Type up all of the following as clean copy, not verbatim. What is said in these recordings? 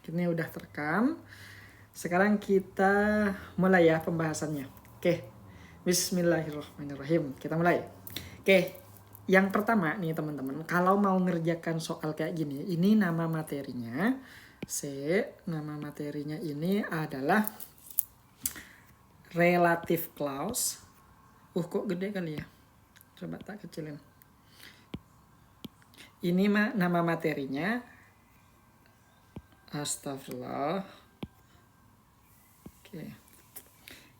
Ini udah terekam. Sekarang kita mulai ya pembahasannya. Oke. Bismillahirrahmanirrahim. Kita mulai. Oke. Yang pertama nih teman-teman, kalau mau ngerjakan soal kayak gini, ini nama materinya. Nama materinya ini adalah relative clause. Kok gede kali ya? Coba tak kecilin. Ini nama materinya. Astagfirullah. Oke.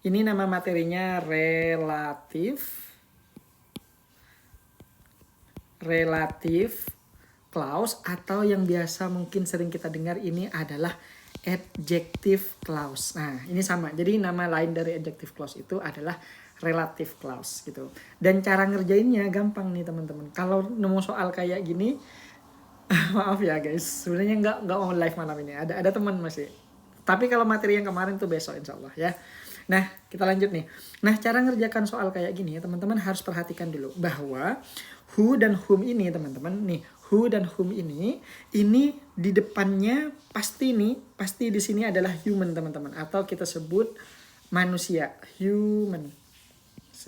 Ini nama materinya relative clause, atau yang biasa mungkin sering kita dengar ini adalah adjective clause. Nah, ini sama. Jadi nama lain dari adjective clause itu adalah relative clause gitu. Dan cara ngerjainnya gampang nih teman-teman. Kalau nemu soal kayak gini, maaf ya guys, sebenarnya nggak on live malam ini. Ada teman masih. Tapi kalau materi yang kemarin tuh besok insya Allah ya. Nah, kita lanjut nih. Nah, cara ngerjakan soal kayak gini, teman-teman harus perhatikan dulu bahwa who dan whom ini, teman-teman, nih, who dan whom ini di depannya pasti di sini adalah human, teman-teman, atau kita sebut manusia, human.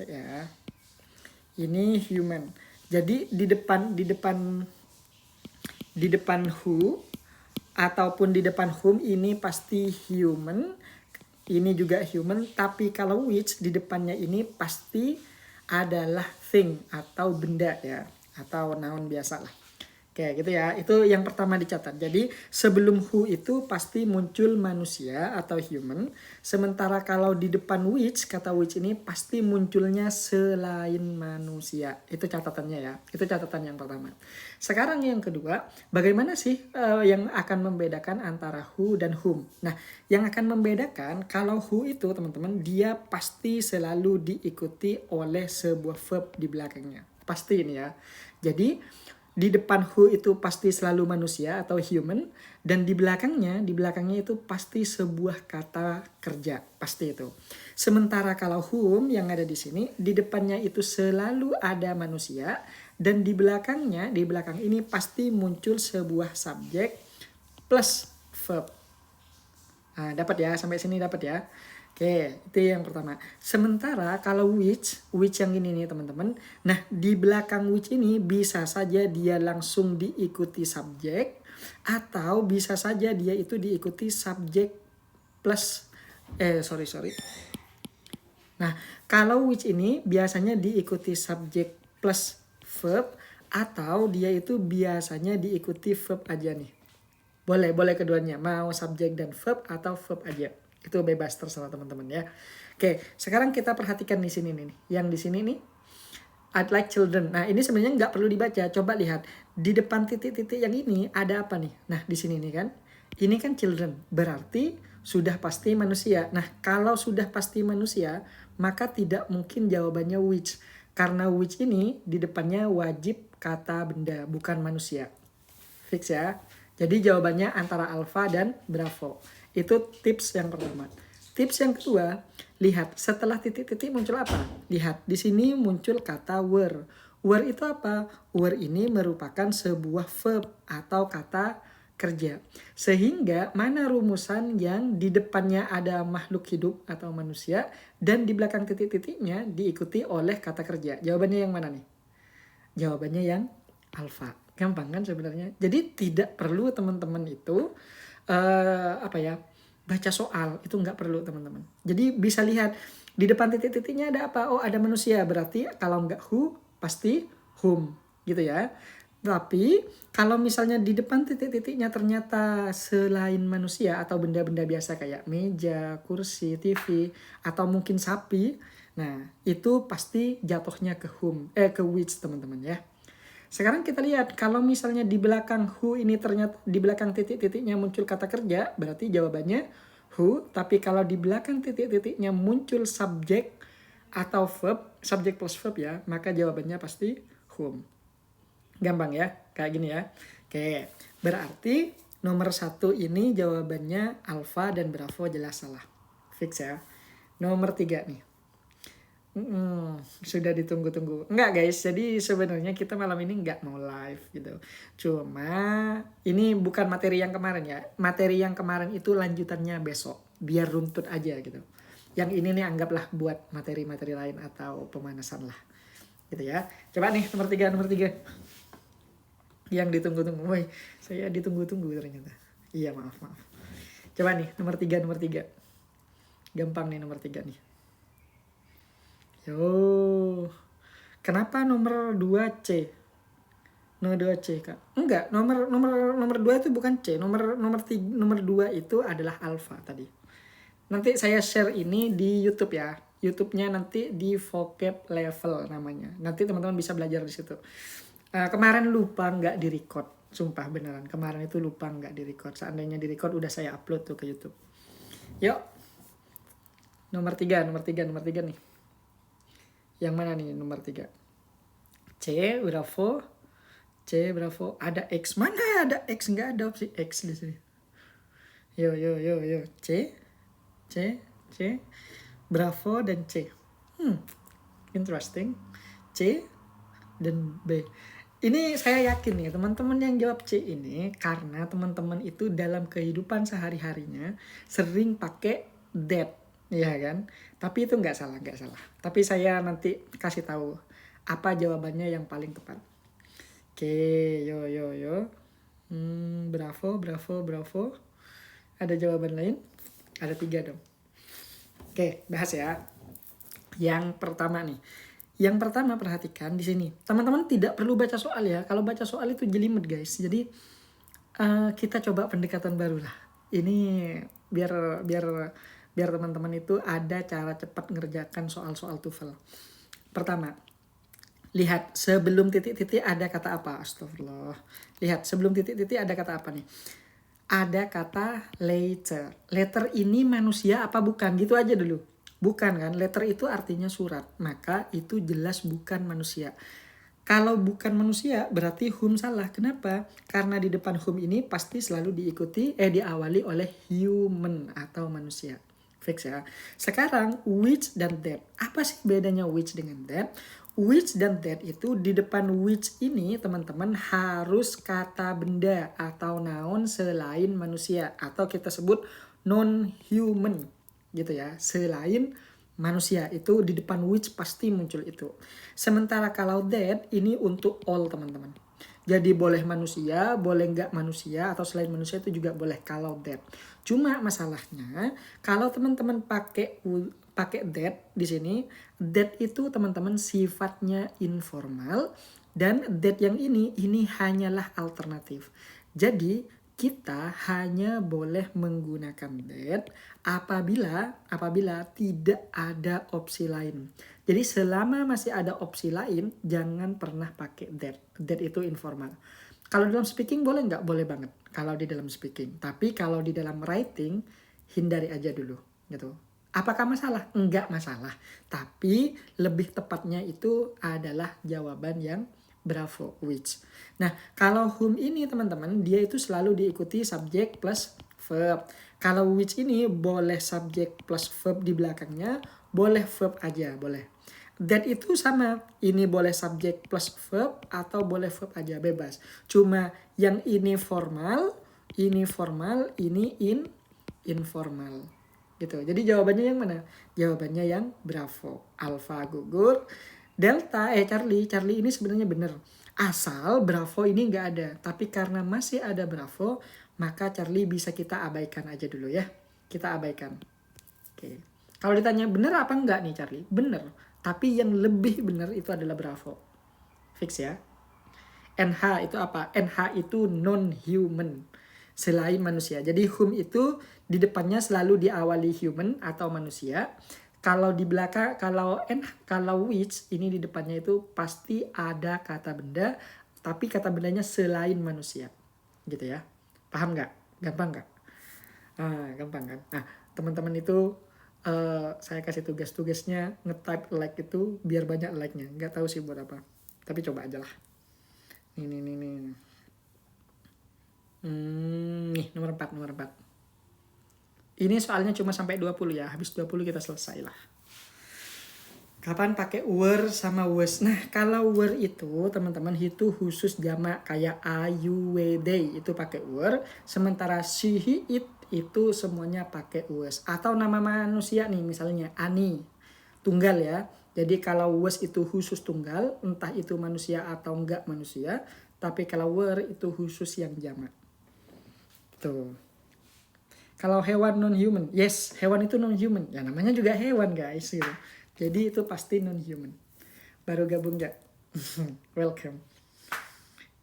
Ya. Ini human. Jadi di depan who ataupun di depan whom ini pasti human, ini juga human, tapi kalau which di depannya ini pasti adalah thing atau benda ya, atau noun biasa lah. Oke gitu ya, itu yang pertama dicatat. Jadi sebelum who itu pasti muncul manusia atau human, sementara kalau di depan which, kata which ini pasti munculnya selain manusia. Itu catatannya ya, itu catatan yang pertama. Sekarang yang kedua, bagaimana sih yang akan membedakan antara who dan whom? Nah, yang akan membedakan kalau who itu teman-teman, dia pasti selalu diikuti oleh sebuah verb di belakangnya. Pasti ini ya. Jadi di depan who itu pasti selalu manusia atau human, dan di belakangnya itu pasti sebuah kata kerja, pasti itu. Sementara kalau whom yang ada di sini, di depannya itu selalu ada manusia, dan di belakang ini pasti muncul sebuah subjek plus verb. Nah, dapat ya, sampai sini dapat ya. Oke, itu yang pertama. Sementara kalau which yang ini nih teman-teman. Nah, di belakang which ini bisa saja dia langsung diikuti subjek, atau bisa saja dia itu diikuti subjek plus Nah, kalau which ini biasanya diikuti subjek plus verb, atau dia itu biasanya diikuti verb aja nih. Boleh keduanya, mau subjek dan verb atau verb aja. Itu bebas, terserah teman-teman ya. Oke, sekarang kita perhatikan di sini nih. Yang di sini nih, I'd like children. Nah, ini sebenarnya nggak perlu dibaca. Coba lihat di depan titik-titik yang ini ada apa nih? Nah, di sini nih kan. Ini kan children, berarti sudah pasti manusia. Nah, kalau sudah pasti manusia, maka tidak mungkin jawabannya which. Karena which ini di depannya wajib kata benda, bukan manusia. Fix ya. Jadi jawabannya antara alfa dan bravo. Itu tips yang pertama. Tips yang kedua, lihat setelah titik-titik muncul apa? Lihat di sini muncul kata were. Were itu apa? Were ini merupakan sebuah verb atau kata kerja. Sehingga mana rumusan yang di depannya ada makhluk hidup atau manusia, dan di belakang titik-titiknya diikuti oleh kata kerja. Jawabannya yang mana nih? Jawabannya yang alfa. Gampang kan sebenarnya. Jadi tidak perlu teman-teman itu baca soal, itu nggak perlu teman-teman. Jadi bisa lihat di depan titik-titiknya ada apa? Oh, ada manusia, berarti kalau nggak who pasti whom gitu ya. Tapi kalau misalnya di depan titik-titiknya ternyata selain manusia atau benda-benda biasa kayak meja, kursi, TV, atau mungkin sapi, nah itu pasti jatuhnya ke whom, ke which teman-teman ya. Sekarang kita lihat kalau misalnya di belakang who ini ternyata di belakang titik-titiknya muncul kata kerja, berarti jawabannya who. Tapi kalau di belakang titik-titiknya muncul subjek atau verb, subjek plus verb ya, maka jawabannya pasti whom. Gampang ya, kayak gini ya. Oke, berarti nomor 1 ini jawabannya alfa dan bravo jelas salah. Fix ya. Nomor 3 nih. Sudah ditunggu-tunggu. Enggak guys, jadi sebenarnya kita malam ini nggak mau live gitu. Cuma ini bukan materi yang kemarin ya. Materi yang kemarin itu lanjutannya besok. Biar runtut aja gitu. Yang ini nih anggaplah buat materi-materi lain atau pemanasan lah. Gitu ya. Coba nih nomor 3, nomor 3. Yang ditunggu-tunggu. Woi, saya ditunggu-tunggu ternyata. Iya, maaf. Coba nih nomor 3, nomor 3. Gampang nih nomor 3 nih. Yo, kenapa nomor 2C? Nomor 2C, Kak. Enggak, nomor 2 itu bukan C. Nomor 2 itu adalah alpha tadi. Nanti saya share ini di YouTube ya. YouTube-nya nanti di vocab level namanya. Nanti teman-teman bisa belajar di situ. Kemarin lupa nggak di-record. Sumpah beneran. Kemarin itu lupa nggak di-record. Seandainya di-record udah saya upload tuh ke YouTube. Yuk. Nomor 3 nih. Yang mana nih nomor 3? C, bravo. C, bravo. Ada X. Mana ada X? Nggak ada opsi X di sini. Yo. C. Bravo dan C. Interesting. C dan B. Ini saya yakin nih teman-teman yang jawab C ini karena teman-teman itu dalam kehidupan sehari-harinya sering pakai that. Iya kan? Tapi itu nggak salah. Tapi saya nanti kasih tahu apa jawabannya yang paling tepat. Oke, yo. Bravo. Ada jawaban lain? Ada 3 dong. Oke, bahas ya. Yang pertama nih. Yang pertama perhatikan di sini. Teman-teman tidak perlu baca soal ya. Kalau baca soal itu jelimet guys. Jadi kita coba pendekatan baru lah. Ini biar teman-teman itu ada cara cepat ngerjakan soal-soal TOEFL. Pertama, lihat sebelum titik-titik ada kata apa? Astagfirullah. Lihat sebelum titik-titik ada kata apa nih? Ada kata letter. Letter ini manusia apa bukan? Gitu aja dulu. Bukan kan? Letter itu artinya surat. Maka itu jelas bukan manusia. Kalau bukan manusia berarti whom salah. Kenapa? Karena di depan whom ini pasti selalu diawali oleh human atau manusia. Fix ya. Sekarang which dan that. Apa sih bedanya which dengan that? Which dan that itu di depan which ini teman-teman harus kata benda atau noun selain manusia atau kita sebut non-human gitu ya. Selain manusia itu di depan which pasti muncul itu. Sementara kalau that ini untuk all teman-teman. Jadi boleh manusia, boleh nggak manusia, atau selain manusia itu juga boleh kalau that. Cuma masalahnya kalau teman-teman pakai that di sini, that itu teman-teman sifatnya informal dan that yang ini hanyalah alternatif. Jadi kita hanya boleh menggunakan that apabila tidak ada opsi lain. Jadi selama masih ada opsi lain, jangan pernah pakai that. That itu informal. Kalau dalam speaking boleh nggak? Boleh banget. Kalau di dalam speaking. Tapi kalau di dalam writing, hindari aja dulu. Gitu. Apakah masalah? Enggak masalah. Tapi lebih tepatnya itu adalah jawaban yang bravo, which. Nah, kalau whom ini teman-teman, dia itu selalu diikuti subject plus verb. Kalau which ini boleh subject plus verb di belakangnya, boleh verb aja, boleh. That itu sama, ini boleh subject plus verb atau boleh verb aja, bebas. Cuma yang ini formal, ini informal. Gitu. Jadi jawabannya yang mana? Jawabannya yang bravo. Alpha gugur. Delta, Charlie ini sebenarnya benar. Asal bravo ini nggak ada. Tapi karena masih ada bravo, maka Charlie bisa kita abaikan aja dulu ya. Kita abaikan. Oke. Kalau ditanya benar apa enggak nih Charlie? Benar. Tapi yang lebih benar itu adalah bravo. Fix ya. NH itu apa? NH itu non-human. Selain manusia. Jadi whom itu di depannya selalu diawali human atau manusia. Kalau di belakang, kalau which ini di depannya itu pasti ada kata benda, tapi kata bendanya selain manusia. Gitu ya. Paham nggak? Gampang nggak? Gampang kan? Nah, teman-teman itu saya kasih tugas-tugasnya nge-type like itu biar banyak like-nya. Nggak tahu sih buat apa. Tapi coba aja lah. Nih. Nih, nomor 4. Ini soalnya cuma sampai 20 ya. Habis 20 kita selesai lah. Kapan pakai were sama was? Nah, kalau were itu teman-teman itu khusus jamak kayak ayu, we, they itu pakai were. Sementara she, he, it itu semuanya pakai was. Atau nama manusia nih misalnya Ani, tunggal ya. Jadi kalau was itu khusus tunggal, entah itu manusia atau enggak manusia. Tapi kalau were itu khusus yang jamak. Tuh. Kalau hewan non-human, yes, hewan itu non-human. Ya namanya juga hewan guys gitu. Jadi itu pasti non-human. Baru gabung nggak? Welcome.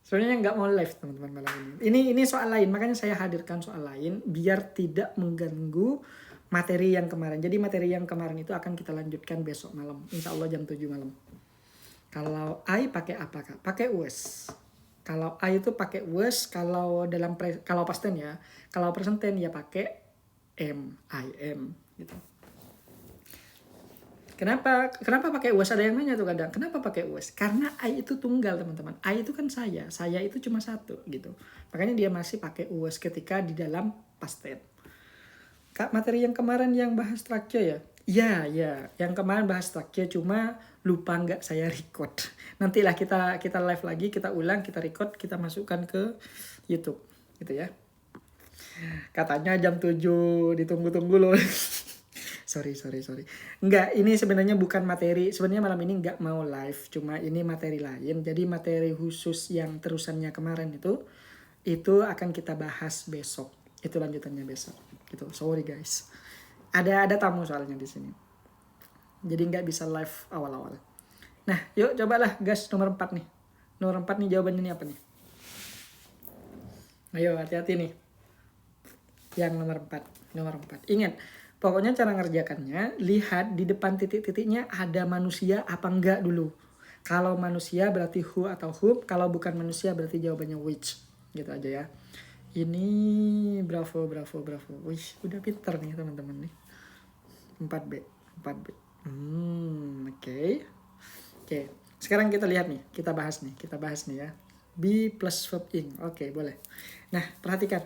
Sebenarnya nggak mau live teman-teman malam ini. Ini soal lain, makanya saya hadirkan soal lain biar tidak mengganggu materi yang kemarin. Jadi materi yang kemarin itu akan kita lanjutkan besok malam. Insya Allah jam 7 malam. Kalau I pakai apa kak? Pakai was. Kalau I itu pakai was, kalau kalau past tense ya. Kalau present tense ya pakai am, I am gitu. Kenapa pakai was? Ada yang nanya tuh kadang. Kenapa pakai was? Karena I itu tunggal teman-teman. I itu kan saya. Saya itu cuma satu gitu. Makanya dia masih pakai was ketika di dalam past tense. Kak, materi yang kemarin yang bahas structure ya? Ya. Yang kemarin bahas structure cuma lupa nggak saya record. Nantilah kita live lagi, kita ulang, kita record, kita masukkan ke YouTube gitu ya. Katanya jam 7 ditunggu-tunggu loh. Sorry. Enggak, ini sebenarnya bukan materi. Sebenarnya malam ini enggak mau live. Cuma ini materi lain. Jadi materi khusus yang terusannya kemarin itu akan kita bahas besok. Itu lanjutannya besok. Gitu. Sorry guys. Ada tamu soalnya di sini. Jadi enggak bisa live awal-awal. Nah, yuk cobalah guys nomor 4 nih. Nomor 4 nih jawabannya ini apa nih? Ayo hati-hati nih. Yang nomor 4. Ingat, pokoknya cara ngerjakannya, lihat di depan titik-titiknya ada manusia apa enggak dulu. Kalau manusia berarti who atau whom, kalau bukan manusia berarti jawabannya which. Gitu aja ya. Ini bravo. Wih, udah pinter nih teman-teman nih. 4B. Oke. Sekarang kita lihat nih, kita bahas nih ya. Be plus verb ing. Oke, boleh. Nah, perhatikan.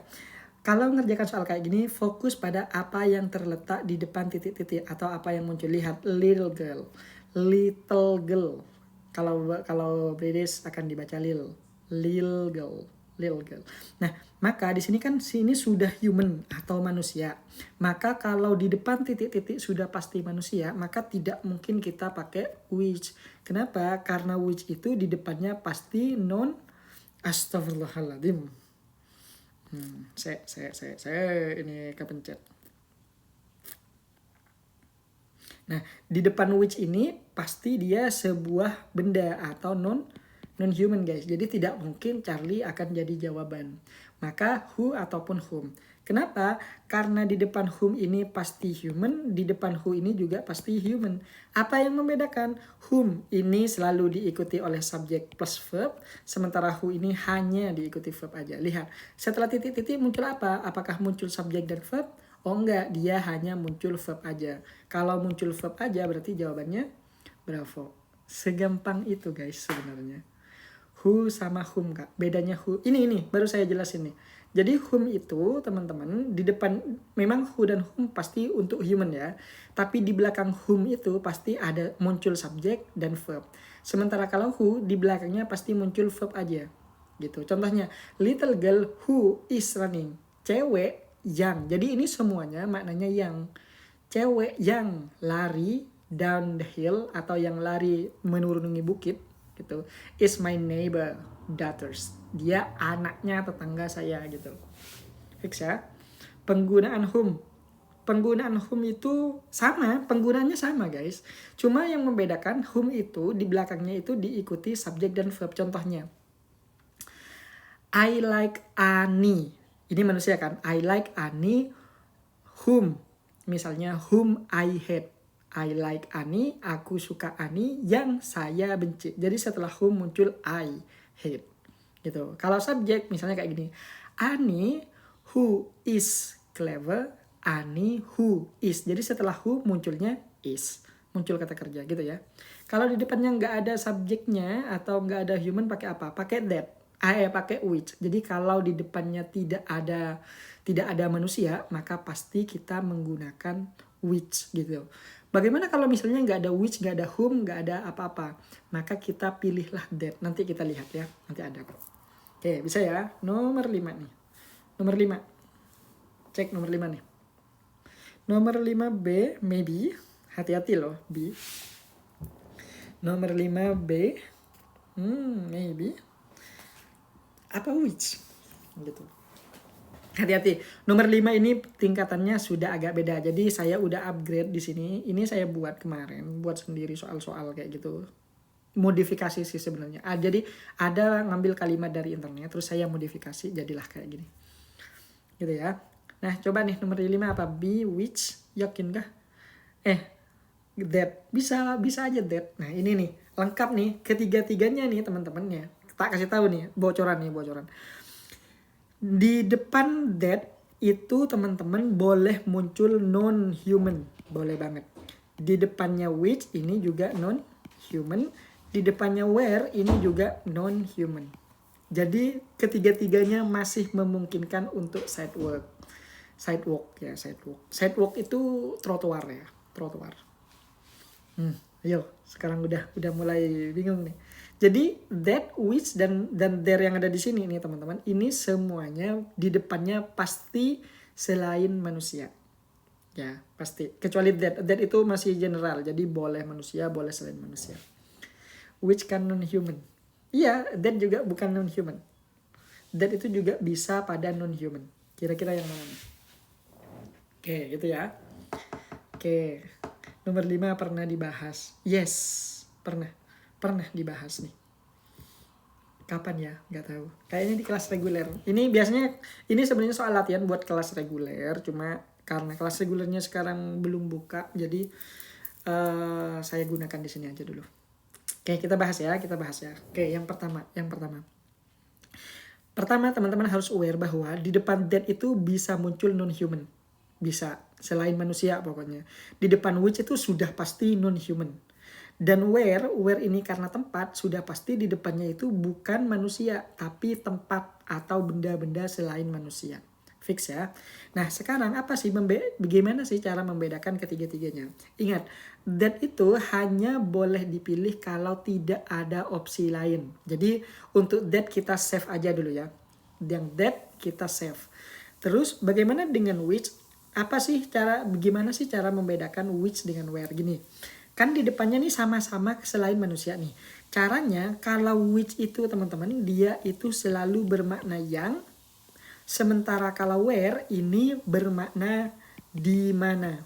Kalau ngerjakan soal kayak gini, fokus pada apa yang terletak di depan titik-titik atau apa yang muncul. Lihat, little girl. Kalau British akan dibaca lil. Lil girl. Nah, maka di sini kan sini sudah human atau manusia. Maka kalau di depan titik-titik sudah pasti manusia, maka tidak mungkin kita pakai which. Kenapa? Karena which itu di depannya pasti non. Astagfirullahaladzim. Saya ini kepencet. Nah, di depan which ini pasti dia sebuah benda atau non-human guys. Jadi tidak mungkin Charlie akan jadi jawaban. Maka who ataupun whom. Kenapa? Karena di depan whom ini pasti human, di depan who ini juga pasti human. Apa yang membedakan? Whom ini selalu diikuti oleh subjek plus verb, sementara who ini hanya diikuti verb aja. Lihat, setelah titik-titik muncul apa? Apakah muncul subjek dan verb? Oh enggak, dia hanya muncul verb aja. Kalau muncul verb aja berarti jawabannya bravo. Segampang itu guys sebenarnya. Who sama whom kak. Bedanya who. Ini baru saya jelasin nih. Jadi whom itu teman-teman di depan memang who dan whom pasti untuk human ya. Tapi di belakang whom itu pasti ada muncul subjek dan verb. Sementara kalau who di belakangnya pasti muncul verb aja. Gitu. Contohnya little girl who is running. Cewek yang. Jadi ini semuanya maknanya yang. Cewek yang lari down the hill atau yang lari menuruni bukit gitu. Is my neighbor daughters. Dia anaknya tetangga saya gitu. Fix ya. Penggunaan whom itu sama, penggunaannya sama guys. Cuma yang membedakan whom itu di belakangnya itu diikuti subjek dan verb. Contohnya, I like Ani. Ini manusia kan. I like Ani. Whom. Misalnya whom I hate. I like Ani, aku suka Ani, yang saya benci. Jadi setelah whom muncul I hate. Gitu. Kalau subjek misalnya kayak gini. Ani who is clever, Ani who is. Jadi setelah who munculnya is. Muncul kata kerja gitu ya. Kalau di depannya nggak ada subjeknya atau nggak ada human pakai apa? Pakai that. Pakai which. Jadi kalau di depannya tidak ada manusia, maka pasti kita menggunakan which gitu. Bagaimana kalau misalnya nggak ada which, nggak ada whom, nggak ada apa-apa? Maka kita pilihlah that. Nanti kita lihat ya, nanti ada. Oke, bisa ya. Nomor 5 nih. Nomor 5. Cek nomor 5 nih. Nomor 5 B, maybe. Hati-hati loh, B. Nomor 5 B, maybe. Apa which? Gitu. Hati-hati. Nomor 5 ini tingkatannya sudah agak beda. Jadi saya udah upgrade di sini. Ini saya buat kemarin, buat sendiri soal-soal kayak gitu. Modifikasi sih sebenarnya. Jadi ada ngambil kalimat dari internet, terus saya modifikasi jadilah kayak gini. Gitu ya. Nah, coba nih nomor 5 apa? Be, which, yakin kah? That. Bisa aja that. Nah, ini nih, lengkap nih. Ketiga-tiganya nih teman-teman ya. Tak kasih tahu nih, bocoran. Di depan that itu teman-teman boleh muncul non-human. Boleh banget. Di depannya which ini juga non-human. Di depannya where ini juga non-human. Jadi ketiga-tiganya masih memungkinkan untuk sidewalk. Sidewalk itu trotoar ya. Trotoar. Ayo, sekarang udah mulai bingung nih. Jadi that, which, dan there yang ada di sini nih teman-teman, ini semuanya di depannya pasti selain manusia. Ya, pasti. Kecuali that. That itu masih general, jadi boleh manusia, boleh selain manusia. Which kan non-human. Iya, that juga bukan non-human. That itu juga bisa pada non-human. Kira-kira yang mana? Oke, gitu ya. Oke. Nomor 5 pernah dibahas. Yes, pernah dibahas nih. Kapan ya? Nggak tahu. Kayaknya di kelas reguler. Ini biasanya, ini sebenarnya soal latihan buat kelas reguler. Cuma karena kelas regulernya sekarang belum buka, jadi saya gunakan di sini aja dulu. Oke, kita bahas ya. Oke, yang pertama. Pertama, teman-teman harus aware bahwa di depan that itu bisa muncul non-human. Bisa, selain manusia pokoknya. Di depan which itu sudah pasti non-human. Dan where ini karena tempat, sudah pasti di depannya itu bukan manusia, tapi tempat atau benda-benda selain manusia. Fix ya. Nah, sekarang bagaimana sih cara membedakan ketiga-tiganya? Ingat, that itu hanya boleh dipilih kalau tidak ada opsi lain. Jadi, untuk that kita save aja dulu ya. Yang that kita save. Terus, bagaimana dengan which? Bagaimana sih cara membedakan which dengan where? Gini, kan di depannya nih sama-sama selain manusia nih. Caranya kalau which itu teman-teman, dia itu selalu bermakna yang, sementara kalau where ini bermakna di mana.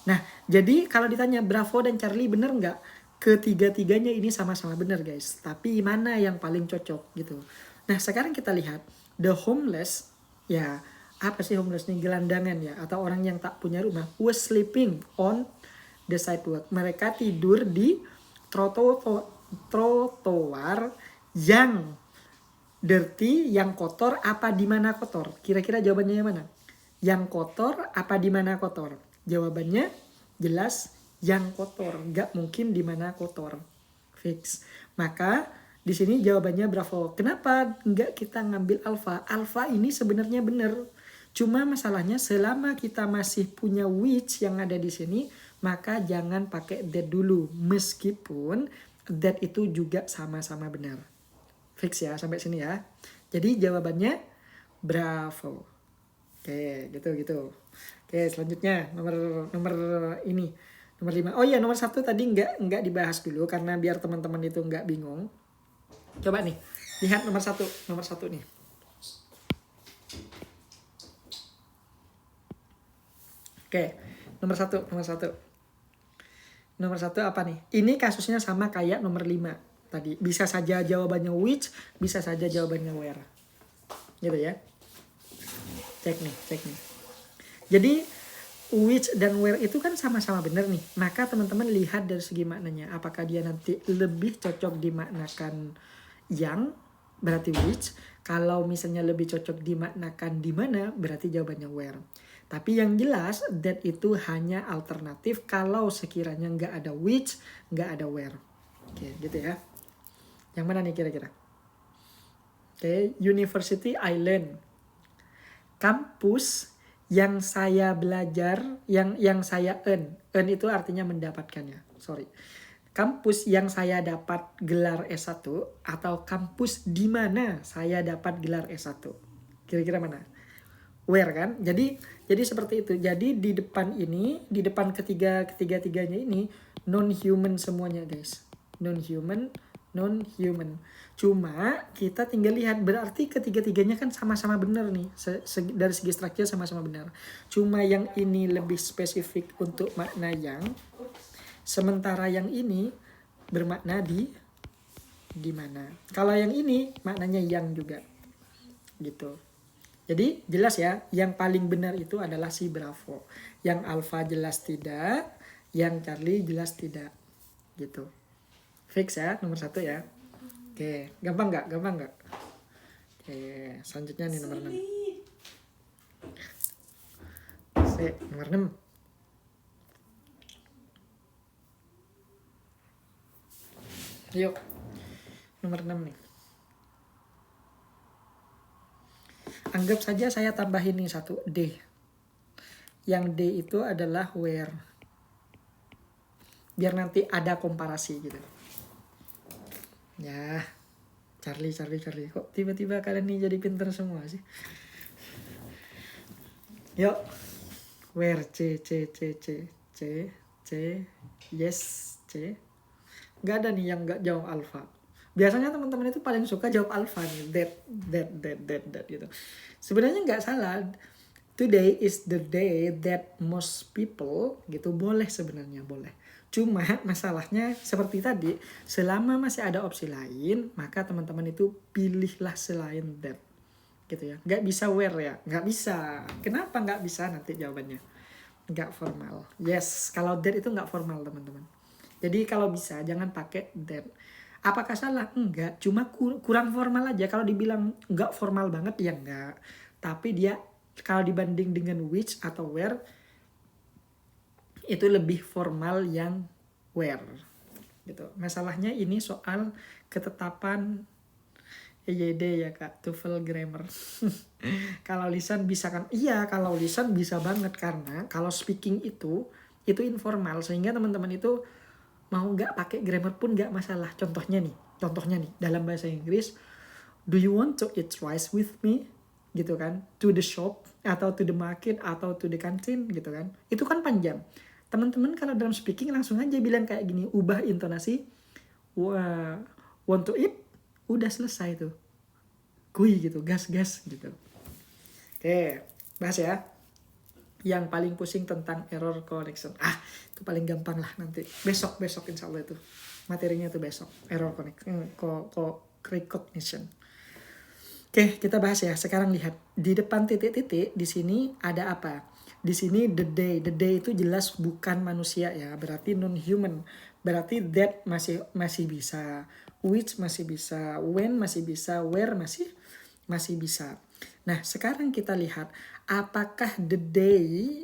Nah, jadi kalau ditanya Bravo dan Charlie bener nggak? Ketiga-tiganya ini sama-sama bener guys. Tapi mana yang paling cocok gitu. Nah, sekarang kita lihat the homeless, ya apa sih homeless nih? Gelandangan ya, atau orang yang tak punya rumah, was sleeping on the sidewalk. Mereka tidur di trotoar yang dirty, yang kotor, apa di mana kotor? Kira-kira jawabannya yang mana? Yang kotor, apa di mana kotor? Jawabannya jelas yang kotor. Gak mungkin di mana kotor. Fix. Maka di sini jawabannya Bravo. Kenapa nggak kita ngambil alpha? Alpha ini sebenarnya benar. Cuma masalahnya selama kita masih punya which yang ada di sini, maka jangan pakai that dulu. Meskipun that itu juga sama-sama benar. Fix ya, sampai sini ya. Jadi jawabannya Bravo. Oke, gitu. Oke, selanjutnya nomor ini. Nomor 5. Oh iya, nomor 1 tadi nggak dibahas dulu karena biar teman-teman itu nggak bingung. Coba nih, lihat nomor 1 nih. Oke, nomor 1. Nomor 1 apa nih? Ini kasusnya sama kayak nomor 5 tadi. Bisa saja jawabannya which, bisa saja jawabannya where. Gitu ya. Cek nih. Jadi which dan where itu kan sama-sama benar nih. Maka teman-teman lihat dari segi maknanya. Apakah dia nanti lebih cocok dimaknakan yang, berarti which. Kalau misalnya lebih cocok dimaknakan di mana, berarti jawabannya where. Tapi yang jelas that itu hanya alternatif kalau sekiranya nggak ada which, nggak ada where. Oke, gitu ya. Yang mana nih kira-kira? Oke, University Island. Kampus yang saya belajar, yang saya earn. Earn itu artinya mendapatkannya. Sorry. Kampus yang saya dapat gelar S1 atau kampus di mana saya dapat gelar S1. Kira-kira mana? Where kan? Jadi seperti itu. Jadi di depan ini, di depan ketiga-tiganya ini non-human semuanya, guys. Non-human. Cuma kita tinggal lihat, berarti ketiga-tiganya kan sama-sama benar nih. Dari segi struktur sama-sama benar. Cuma yang ini lebih spesifik untuk makna yang, sementara yang ini bermakna di mana. Kalau yang ini maknanya yang juga. Gitu. Jadi jelas ya, yang paling benar itu adalah si Bravo. Yang Alpha jelas tidak, yang Charlie jelas tidak. Gitu. Fix ya, nomor 1 ya. Oke, gampang nggak? Oke, selanjutnya nih nomor 6. Nomor 6. Yuk, nomor 6 nih. Anggap saja saya tambahin nih 1, D. Yang D itu adalah where. Biar nanti ada komparasi gitu. Ya, Charlie. Kok tiba-tiba kalian nih jadi pinter semua sih? Yuk, where C. Yes, C. Gak ada nih yang gak jawab alpha. Biasanya teman-teman itu paling suka jawab alpha nih. That gitu. Sebenarnya gak salah. Today is the day that most people gitu, boleh sebenarnya, boleh. Cuma masalahnya seperti tadi, selama masih ada opsi lain, maka teman-teman itu pilihlah selain that. Gitu ya. Gak bisa where ya, gak bisa. Kenapa gak bisa? Nanti jawabannya. Gak formal. Yes, kalau that itu gak formal teman-teman. Jadi kalau bisa jangan pakai that. Apakah salah? Enggak, cuma kurang formal aja. Kalau dibilang gak formal banget ya enggak. Tapi dia kalau dibanding dengan which atau where, itu lebih formal yang where gitu. Masalahnya ini soal ketetapan EYD ya Kak, TOEFL grammar. Kalau lisan bisa kan? Iya, kalau lisan bisa banget, karena kalau speaking itu informal, sehingga teman-teman itu mau nggak pakai grammar pun nggak masalah. Contohnya nih dalam bahasa Inggris, do you want to eat rice with me? Gitu kan, to the shop atau to the market atau to the canteen gitu kan, itu kan panjang. Teman-teman kalau dalam speaking langsung aja bilang kayak gini, ubah intonasi, want to eat, udah selesai tuh, kui gitu, gas gitu. Oke, bahas ya yang paling pusing tentang error correction. Itu paling gampang lah, nanti besok insya Allah itu materinya tuh besok, error recognition. Oke, kita bahas ya. Sekarang lihat di depan titik-titik di sini ada apa? Di sini the day itu jelas bukan manusia ya, berarti non human. Berarti that masih bisa, which masih bisa, when masih bisa, where masih bisa. Nah, sekarang kita lihat apakah the day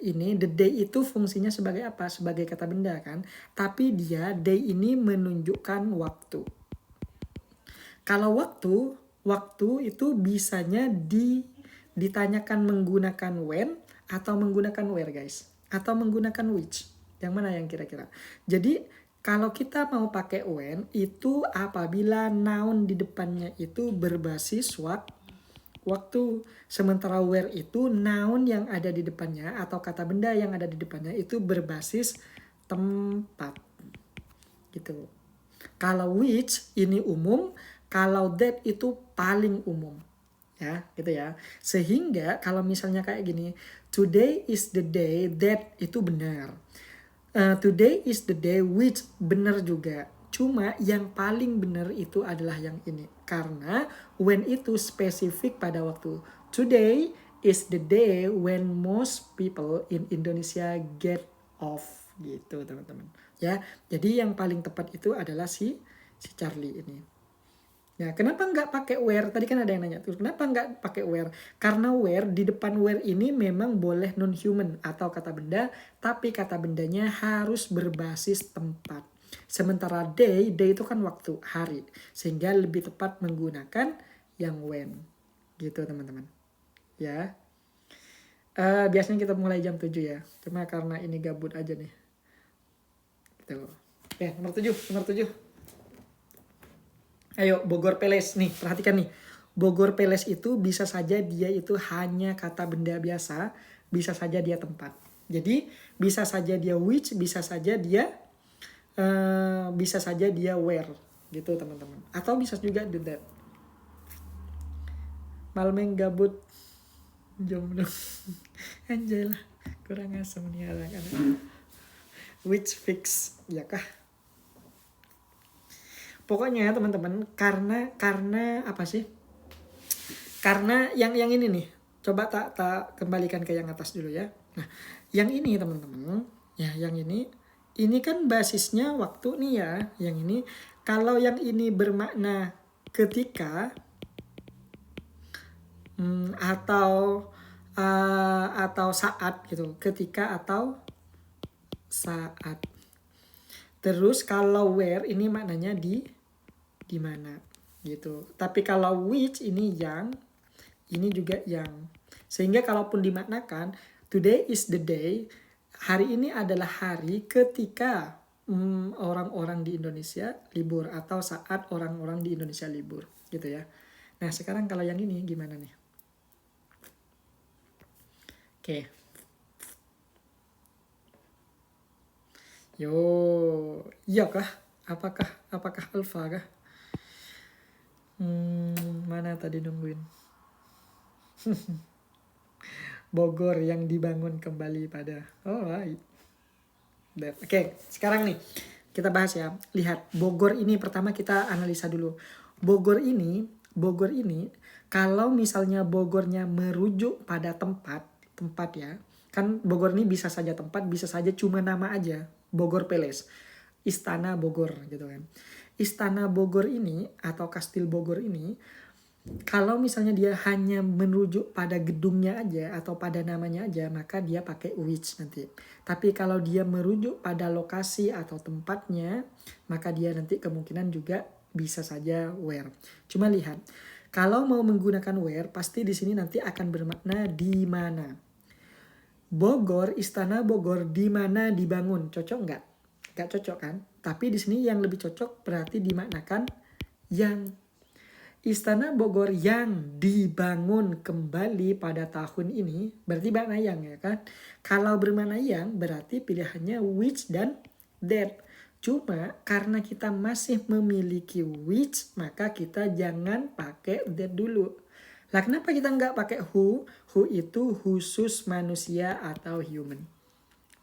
itu fungsinya sebagai apa? Sebagai kata benda kan? Tapi day ini menunjukkan waktu. Kalau waktu itu bisanya ditanyakan menggunakan when atau menggunakan where guys, atau menggunakan which, yang mana yang kira-kira. Jadi kalau kita mau pakai when itu apabila noun di depannya itu berbasis waktu, sementara where itu noun yang ada di depannya atau kata benda yang ada di depannya itu berbasis tempat gitu. Kalau which ini umum, kalau that itu paling umum. Ya, gitu ya. Sehingga kalau misalnya kayak gini, today is the day that itu benar. Today is the day which benar juga. Cuma yang paling benar itu adalah yang ini. Karena when itu spesifik pada waktu. Today is the day when most people in Indonesia get off. Gitu teman-teman. Ya, jadi yang paling tepat itu adalah si Charlie ini. Ya, kenapa nggak pakai where? Tadi kan ada yang nanya tuh, kenapa nggak pakai where? Karena where, di depan where ini memang boleh non-human atau kata benda, tapi kata bendanya harus berbasis tempat. Sementara day itu kan waktu, hari. Sehingga lebih tepat menggunakan yang when. Gitu teman-teman. Ya. Biasanya kita mulai jam 7 ya. Cuma karena ini gabut aja nih. Gitu. Oke, nomor 7. Ayo, Bogor Palace nih, perhatikan nih. Bogor Palace itu bisa saja dia itu hanya kata benda biasa, bisa saja dia tempat. Jadi bisa saja dia which, bisa saja dia where, gitu teman-teman. Atau bisa juga the that. Malmeng gabut jomblo. Anjay lah, kurang asem nih anak-anak. Which fix, ya kah? Pokoknya teman-teman, karena apa sih? Karena yang ini nih, coba tak kembalikan ke yang atas dulu ya. Nah, yang ini teman-teman, ya yang ini kan basisnya waktu nih ya. Yang ini, kalau yang ini bermakna ketika atau saat gitu, ketika atau saat. Terus kalau where ini maknanya di mana gitu. Tapi kalau which ini yang, ini juga yang. Sehingga kalaupun dimaknakan today is the day, hari ini adalah hari ketika orang-orang di Indonesia libur atau saat orang-orang di Indonesia libur gitu ya. Nah, sekarang kalau yang ini gimana nih? Oke. Yo, iya kah? Apakah alfa kah? Mana tadi nungguin? Bogor yang dibangun kembali pada. Oh, right. Oke, sekarang nih kita bahas ya. Lihat, Bogor ini pertama kita analisa dulu. Bogor ini kalau misalnya Bogornya merujuk pada tempat ya. Kan Bogor ini bisa saja tempat, bisa saja cuma nama aja. Bogor Palace. Istana Bogor gitu kan. Istana Bogor ini atau Kastil Bogor ini, kalau misalnya dia hanya merujuk pada gedungnya aja atau pada namanya aja, maka dia pakai which nanti. Tapi kalau dia merujuk pada lokasi atau tempatnya, maka dia nanti kemungkinan juga bisa saja where. Cuma lihat, kalau mau menggunakan where, pasti di sini nanti akan bermakna di mana. Bogor, Istana Bogor di mana dibangun, cocok nggak? Nggak cocok kan? Tapi di sini yang lebih cocok berarti dimaknakan yang. Istana Bogor yang dibangun kembali pada tahun ini berarti makna yang ya kan. Kalau bermakna yang berarti pilihannya which dan that. Cuma karena kita masih memiliki which, maka kita jangan pakai that dulu. Lah kenapa kita nggak pakai who? Who itu khusus manusia atau human.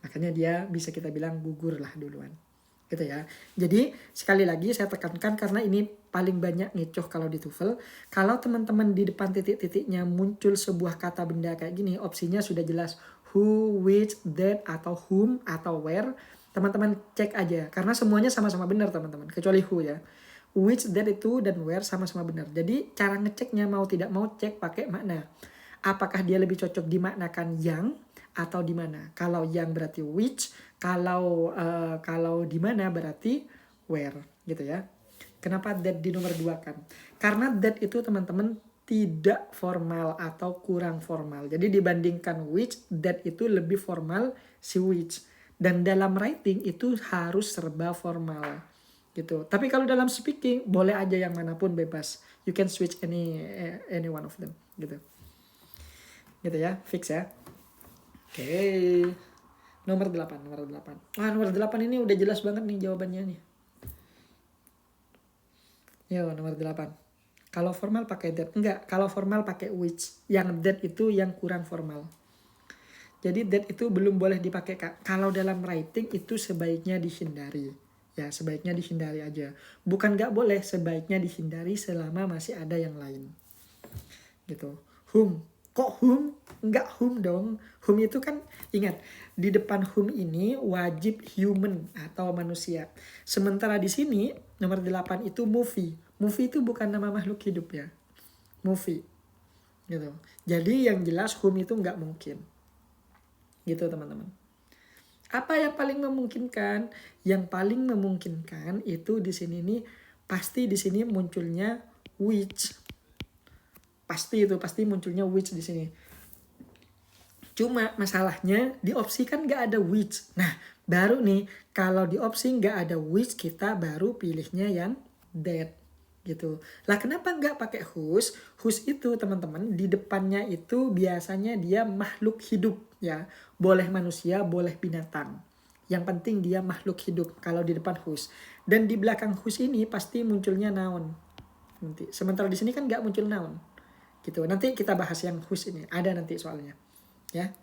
Makanya dia bisa kita bilang gugur lah duluan. Gitu ya. Jadi sekali lagi saya tekankan karena ini paling banyak ngecoh kalau di TOEFL. Kalau teman-teman di depan titik-titiknya muncul sebuah kata benda kayak gini, opsinya sudah jelas who, which, that, atau whom, atau where. Teman-teman cek aja karena semuanya sama-sama benar teman-teman, kecuali who ya. Which, that itu dan where sama-sama benar. Jadi cara ngeceknya mau tidak mau cek pakai makna. Apakah dia lebih cocok dimaknakan yang atau di mana? Kalau yang berarti which, kalau di mana berarti where gitu ya. Kenapa that di nomor 2 kan? Karena that itu teman-teman tidak formal atau kurang formal. Jadi dibandingkan which, that itu lebih formal si which. Dan dalam writing itu harus serba formal gitu. Tapi kalau dalam speaking boleh aja yang manapun bebas. You can switch any one of them gitu. Gitu ya, fix ya. Oke. Nomor 8. Nomor 8 ini udah jelas banget nih jawabannya nih. Yo, nomor 8. Kalau formal pakai that. Enggak, kalau formal pakai which. Yang that itu yang kurang formal. Jadi that itu belum boleh dipakai Kak. Kalau dalam writing itu sebaiknya dihindari. Ya, sebaiknya dihindari aja. Bukan nggak boleh, sebaiknya dihindari selama masih ada yang lain. Gitu. Whom. Kok whom? Enggak whom dong. Whom itu kan, ingat, di depan whom ini wajib human atau manusia. Sementara di sini, nomor 8 itu movie. Movie itu bukan nama makhluk hidup ya. Movie. Gitu. Jadi yang jelas whom itu enggak mungkin. Gitu teman-teman. Apa yang paling memungkinkan? Yang paling memungkinkan itu di sini nih, pasti di sini munculnya which. Pasti munculnya which di sini. Cuma masalahnya di opsi kan nggak ada which. Nah, baru nih kalau di opsi nggak ada which, kita baru pilihnya yang that gitu. Lah kenapa nggak pakai whose? Whose itu teman-teman di depannya itu biasanya dia makhluk hidup ya. Boleh manusia, boleh binatang. Yang penting dia makhluk hidup kalau di depan whose. Dan di belakang whose ini pasti munculnya noun. Nanti. Sementara di sini kan nggak muncul noun. Gitu. Nanti kita bahas yang whose ini. Ada nanti soalnya. Ya.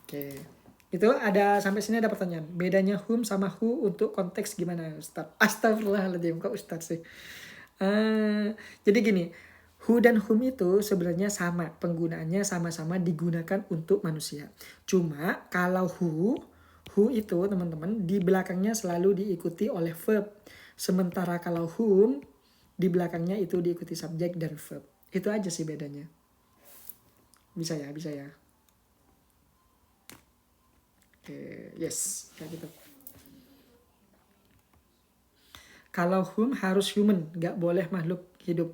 Oke. Itu ada sampai sini ada pertanyaan. Bedanya whom sama who untuk konteks gimana, Ustaz? Astagfirullahaladzim, kok Ustaz sih? Jadi gini, who dan whom itu sebenarnya sama. Penggunaannya sama-sama digunakan untuk manusia. Cuma kalau who itu teman-teman di belakangnya selalu diikuti oleh verb. Sementara kalau whom di belakangnya itu diikuti subjek dan verb. Itu aja sih bedanya. Bisa ya, bisa ya. Oke, yes, kayak gitu. Kalau whom harus human, nggak boleh makhluk hidup.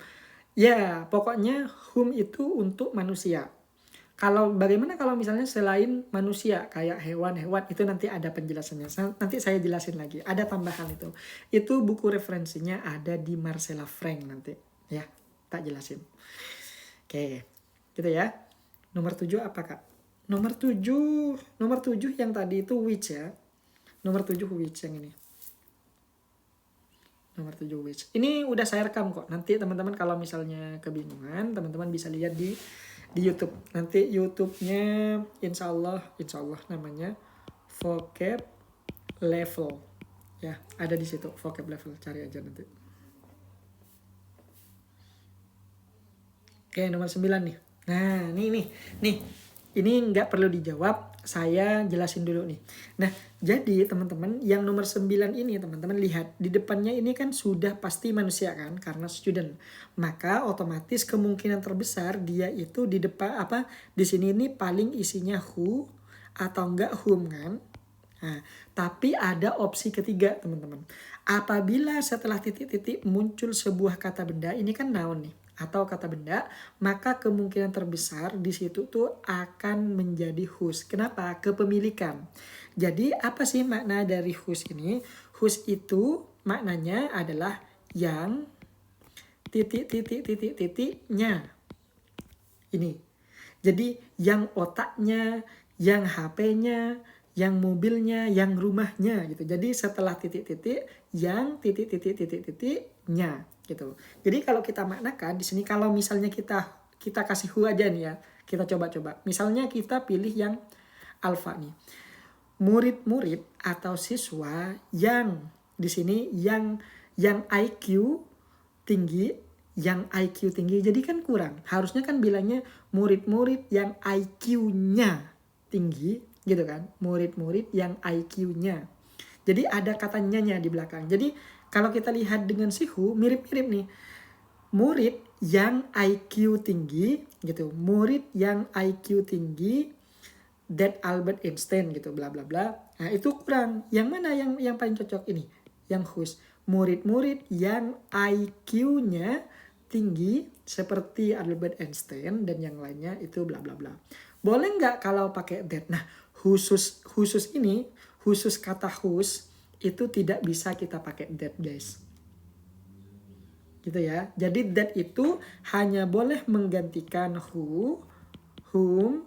Ya, pokoknya whom itu untuk manusia. Kalau bagaimana kalau misalnya selain manusia kayak hewan-hewan itu nanti ada penjelasannya. Nanti saya jelasin lagi. Ada tambahan itu. Itu buku referensinya ada di Marcella Frank nanti. Ya, tak jelasin. Oke, gitu ya. Nomor 7 apa Kak? Nomor 7 yang tadi itu which ya. Nomor 7 which yang ini. Nomor 7 which. Ini udah saya rekam kok. Nanti teman-teman kalau misalnya kebingungan, teman-teman bisa lihat di YouTube. Nanti YouTube-nya insya Allah namanya vocab level. Ya, ada di situ vocab level. Cari aja nanti. Oke, nomor 9 nih. Nah, nih. Ini nggak perlu dijawab, saya jelasin dulu nih. Nah, jadi teman-teman yang nomor 9 ini teman-teman lihat di depannya ini kan sudah pasti manusia kan karena student. Maka otomatis kemungkinan terbesar dia itu di depan di sini ini paling isinya who atau enggak whom kan. Nah, tapi ada opsi ketiga teman-teman. Apabila setelah titik-titik muncul sebuah kata benda, ini kan noun nih atau kata benda, maka kemungkinan terbesar di situ tuh akan menjadi whose. Kenapa? Kepemilikan. Jadi apa sih makna dari whose ini? Whose itu maknanya adalah yang titiknya. Ini. Jadi yang otaknya, yang HP-nya, yang mobilnya, yang rumahnya gitu. Jadi setelah titik-titik yang titik-titik-titik-titiknya gitu. Jadi kalau kita maknakan di sini kalau misalnya kita kasih who aja nih ya. Kita coba-coba. Misalnya kita pilih yang alfa nih. Murid-murid atau siswa yang di sini yang IQ tinggi, yang IQ tinggi jadi kan kurang. Harusnya kan bilangnya murid-murid yang IQ-nya tinggi gitu kan. Murid-murid yang IQ-nya. Jadi ada kata nya di belakang. Jadi kalau kita lihat dengan si who mirip-mirip nih. Murid yang IQ tinggi gitu. Murid yang IQ tinggi that Albert Einstein gitu bla bla bla. Nah, itu kurang. Yang mana yang paling cocok ini? Yang whose. Murid-murid yang IQ-nya tinggi seperti Albert Einstein dan yang lainnya itu bla bla bla. Boleh nggak kalau pakai that? Nah, khusus ini, khusus kata whose itu tidak bisa kita pakai that guys. Gitu ya. Jadi that itu hanya boleh menggantikan who, whom,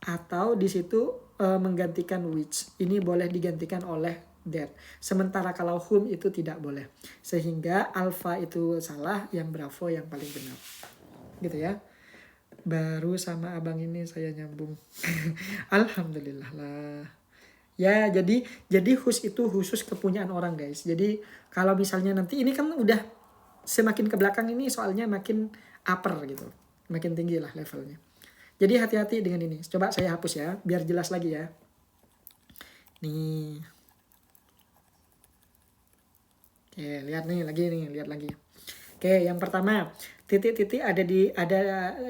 atau di situ menggantikan which. Ini boleh digantikan oleh that. Sementara kalau whom itu tidak boleh. Sehingga alpha itu salah, yang bravo yang paling benar. Gitu ya. Baru sama abang ini saya nyambung. Alhamdulillah lah. Ya, jadi whose itu khusus kepunyaan orang guys. Jadi kalau misalnya nanti ini kan udah semakin ke belakang ini soalnya makin upper gitu. Makin tinggi lah levelnya. Jadi hati-hati dengan ini. Coba saya hapus ya, biar jelas lagi ya. Nih. Oke, lihat lagi. Oke, yang pertama, titik-titik ada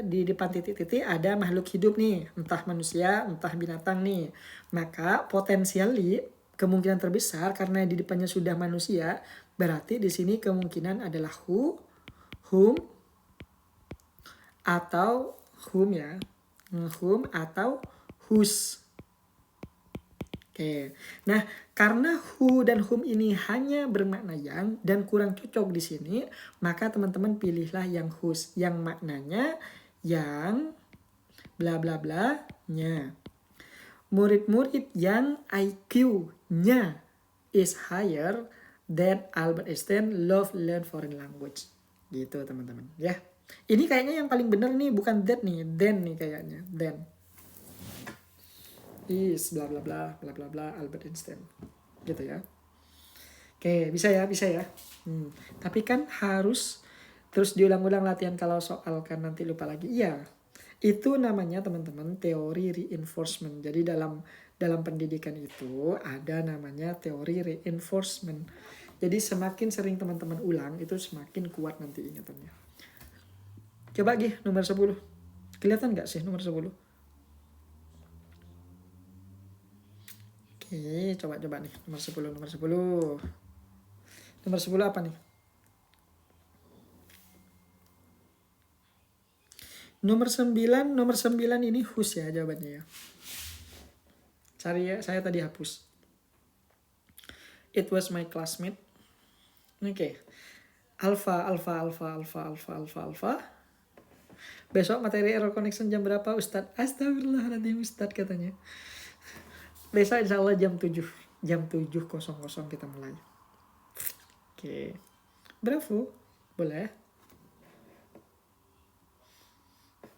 di depan titik-titik ada makhluk hidup nih, entah manusia, entah binatang nih. Maka potensiali kemungkinan terbesar karena di depannya sudah manusia, berarti di sini kemungkinan adalah who, whom, atau whom ya. whom atau whose. Oke. Nah, karena who dan whom ini hanya bermakna yang dan kurang cocok di sini, maka teman-teman pilihlah yang whose yang maknanya yang bla bla bla nya. Murid-murid yang IQ-nya is higher than Albert Einstein love learn foreign language. Gitu teman-teman ya. Ini kayaknya yang paling benar nih, bukan that nih, then nih kayaknya, then. Is bla bla bla bla bla bla Albert Einstein. Gitu ya. Oke, bisa ya. Tapi kan harus terus diulang-ulang latihan kalau soal kan nanti lupa lagi. Iya. Itu namanya teman-teman teori reinforcement. Jadi dalam pendidikan itu ada namanya teori reinforcement. Jadi semakin sering teman-teman ulang itu semakin kuat nanti ingatannya. Coba Gih nomor 10. Kelihatan nggak sih nomor 10? Oke, coba nih nomor 10. Nomor 10 apa nih? Nomor 9 ini whose ya jawabannya ya. Cari ya, saya tadi hapus. It was my classmate. Oke. Alpha. Besok materi error connection jam berapa Ustadz? Astagfirullahaladzim Ustadz katanya. Besok insya Allah jam 7. Jam 7.00 kita mulai. Oke. Bravo. Boleh.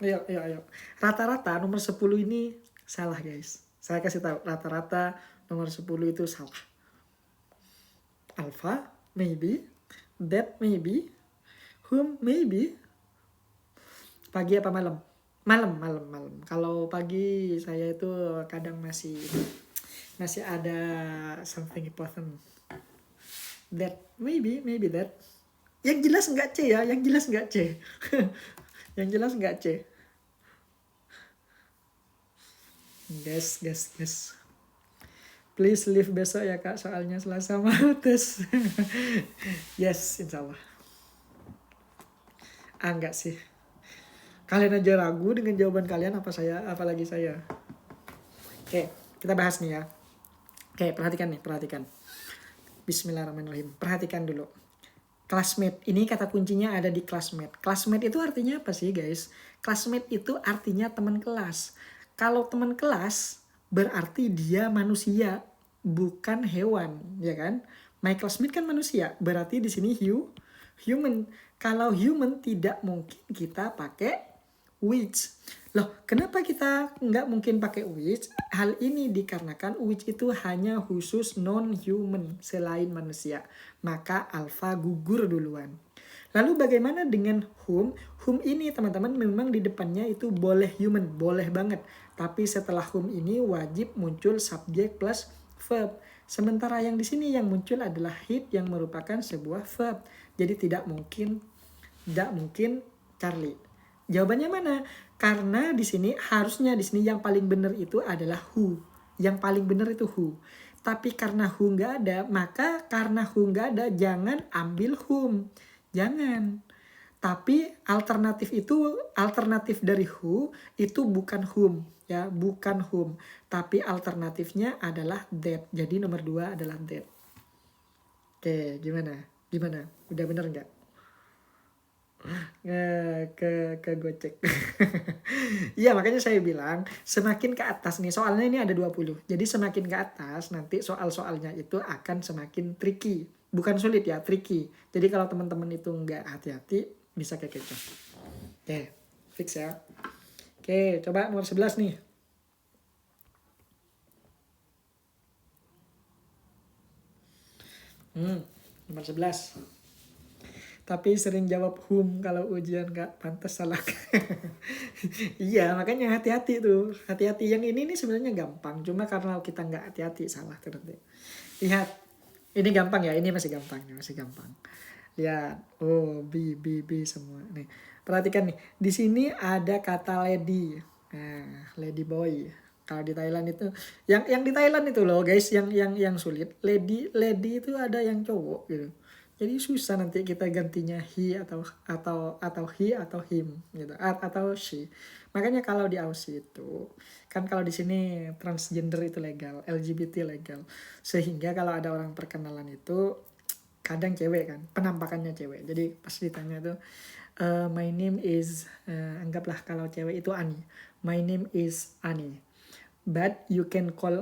Ayo. Rata-rata nomor 10 ini salah guys. Saya kasih tahu rata-rata nomor 10 itu salah. Alpha, maybe. That, maybe. Whom, maybe. Pagi apa malam? Malam. Kalau pagi saya itu kadang masih ada something important. That, maybe that. Yang jelas nggak C ya, yang jelas nggak C. Yang jelas nggak C. Gas. Please leave besok ya kak, soalnya Selasa mau tes. Yes, insya Allah. Enggak sih. Kalian aja ragu dengan jawaban kalian, apalagi saya. Oke, kita bahas nih ya. Oke, perhatikan. Bismillahirrahmanirrahim. Perhatikan dulu. Classmate, ini kata kuncinya ada di classmate. Classmate itu artinya apa sih guys? Classmate itu artinya teman kelas. Kalau teman kelas berarti dia manusia, bukan hewan, ya kan? My classmate kan manusia, berarti di sini human. Kalau human tidak mungkin kita pakai which. Loh, kenapa kita nggak mungkin pakai which? Hal ini dikarenakan which itu hanya khusus non-human selain manusia. Maka alpha gugur duluan. Lalu bagaimana dengan whom? Whom ini teman-teman memang di depannya itu boleh human, boleh banget. Tapi setelah whom ini wajib muncul subjek plus verb. Sementara yang di sini yang muncul adalah it yang merupakan sebuah verb. Jadi tidak mungkin Charlie. Jawabannya mana? Karena di sini harusnya yang paling benar itu adalah who. Yang paling benar itu who. Tapi karena who nggak ada, maka karena who nggak ada jangan ambil whom. Jangan. Tapi alternatif dari who itu bukan whom ya, bukan whom. Tapi alternatifnya adalah that. Jadi nomor 2 adalah that. Oke, gimana? Udah bener nggak? Ke gocek. Iya, makanya saya bilang semakin ke atas nih, soalnya ini ada 20. Jadi semakin ke atas nanti soal-soalnya itu akan semakin tricky. Bukan sulit ya, tricky. Jadi kalau teman-teman itu nggak hati-hati bisa kekecoh. Oke, fix ya. Oke, coba nomor 11 nih. Nomor 11. Tapi sering jawab whom kalau ujian gak pantas salah. Iya, makanya hati-hati tuh. Hati-hati, yang ini nih sebenarnya gampang. Cuma karena kita gak hati-hati salah tuh nanti. Lihat, ini gampang ya, ini masih gampang. Lihat, oh B semua. Nih, perhatikan nih. Di sini ada kata lady. Nah, lady boy. Kalau di Thailand itu, yang di Thailand itu loh guys, yang sulit. Lady itu ada yang cowok gitu. Jadi susah nanti kita gantinya he atau he atau him gitu atau she. Makanya kalau di Aussie itu kan kalau di sini transgender itu legal, LGBT legal. Sehingga kalau ada orang perkenalan itu kadang cewek kan, penampakannya cewek. Jadi pas ditanya tuh my name is anggaplah kalau cewek itu Ani. My name is Ani. But you can call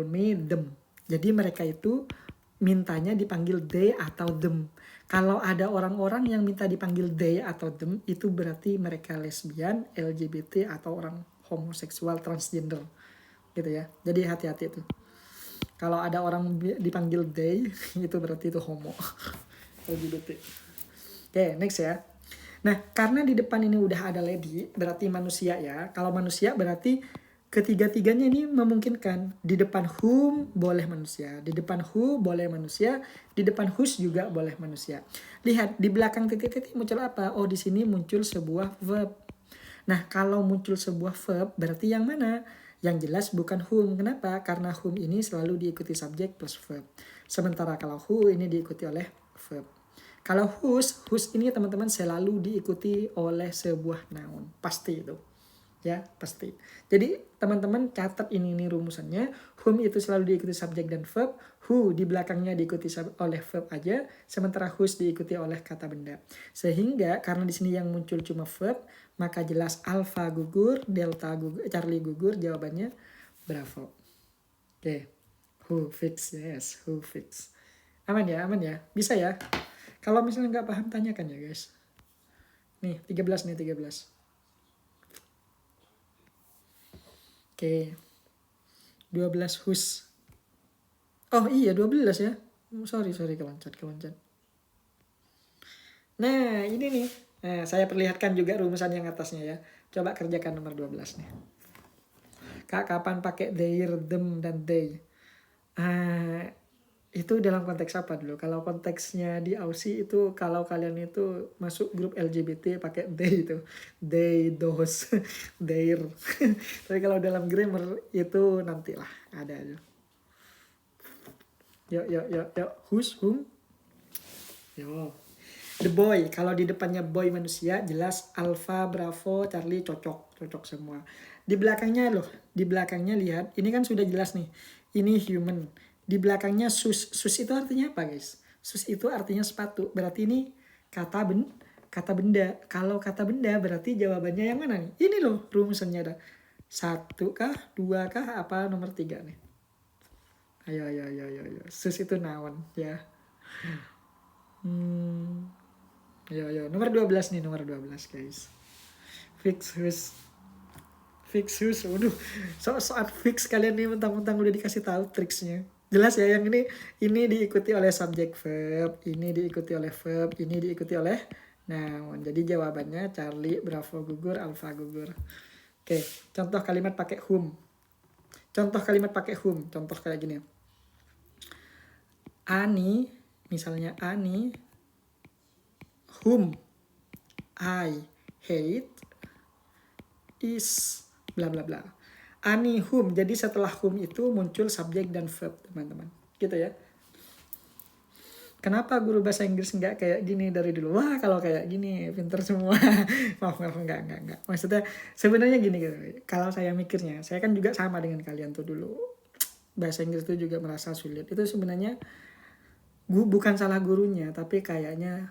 me them. Jadi mereka itu mintanya dipanggil they atau them. Kalau ada orang-orang yang minta dipanggil they atau them, itu berarti mereka lesbian, LGBT atau orang homoseksual, transgender. Gitu ya. Jadi hati-hati itu. Kalau ada orang dipanggil they, itu berarti itu homo. LGBT. Oke, next ya. Nah, karena di depan ini udah ada lady, berarti manusia ya. Kalau manusia berarti ketiga-tiganya ini memungkinkan. Di depan whom boleh manusia, di depan who boleh manusia, di depan whose juga boleh manusia. Lihat di belakang titik-titik muncul apa? Oh, di sini muncul sebuah verb. Nah, kalau muncul sebuah verb berarti yang mana? Yang jelas bukan whom. Kenapa? Karena whom ini selalu diikuti subjek plus verb. Sementara kalau who ini diikuti oleh verb. Kalau whose ini teman-teman selalu diikuti oleh sebuah noun. Pasti itu. Ya, pasti. Jadi teman-teman catat ini rumusannya. Whom itu selalu diikuti subjek dan verb. Who di belakangnya diikuti oleh verb aja. Sementara whose diikuti oleh kata benda. Sehingga karena di sini yang muncul cuma verb, maka jelas alpha gugur, delta gugur, Charlie gugur. Jawabannya bravo. Oke. Who fix? Yes, who fix. Aman ya, aman ya. Bisa ya. Kalau misalnya nggak paham, tanyakan ya guys. Nih, 13 nih, 13. Oke. 12 whose. Oh iya, 12 ya. Sorry, keloncat. Nah, ini nih. Nah, saya perlihatkan juga rumusan yang atasnya ya. Coba kerjakan nomor 12 nih. Kak, kapan pakai their, them, dan they? Itu dalam konteks apa dulu? Kalau konteksnya di Aussie itu kalau kalian itu masuk grup LGBT pakai they itu. They, those, their. Tapi kalau dalam grammar itu nantilah ada aja. Yuk. Who's, whom? Yo. The boy. Kalau di depannya boy manusia jelas Alpha, Bravo, Charlie cocok semua. Di belakangnya lihat. Ini kan sudah jelas nih. Ini human. Di belakangnya sus itu artinya apa guys? Sus itu artinya sepatu. Berarti ini kata benda. Kalau kata benda berarti jawabannya yang mana nih? Ini loh rumusannya ada. 1 kah? 2 kah? Apa nomor 3 nih? Ayo. Sus itu noun ya. Ayo. Nomor 12 nih, nomor 12 guys. Fix whose. Waduh, soal fix kalian nih mentang-mentang udah dikasih tahu triksnya. Jelas ya, yang ini diikuti oleh subjek verb, ini diikuti oleh verb, ini diikuti oleh noun. Jadi jawabannya Charlie, Bravo gugur, Alpha gugur. Oke, contoh kalimat pakai whom. Contoh kayak gini. Ani, misalnya Ani, whom I hate is bla bla bla. Ani whom. Jadi setelah whom itu muncul subjek dan verb, teman-teman. Gitu ya. Kenapa guru bahasa Inggris nggak kayak gini dari dulu? Wah, kalau kayak gini pinter semua. Maaf, enggak. Maksudnya sebenarnya gini gitu. Kalau saya mikirnya, saya kan juga sama dengan kalian tuh dulu. Bahasa Inggris itu juga merasa sulit. Itu sebenarnya bukan salah gurunya, tapi kayaknya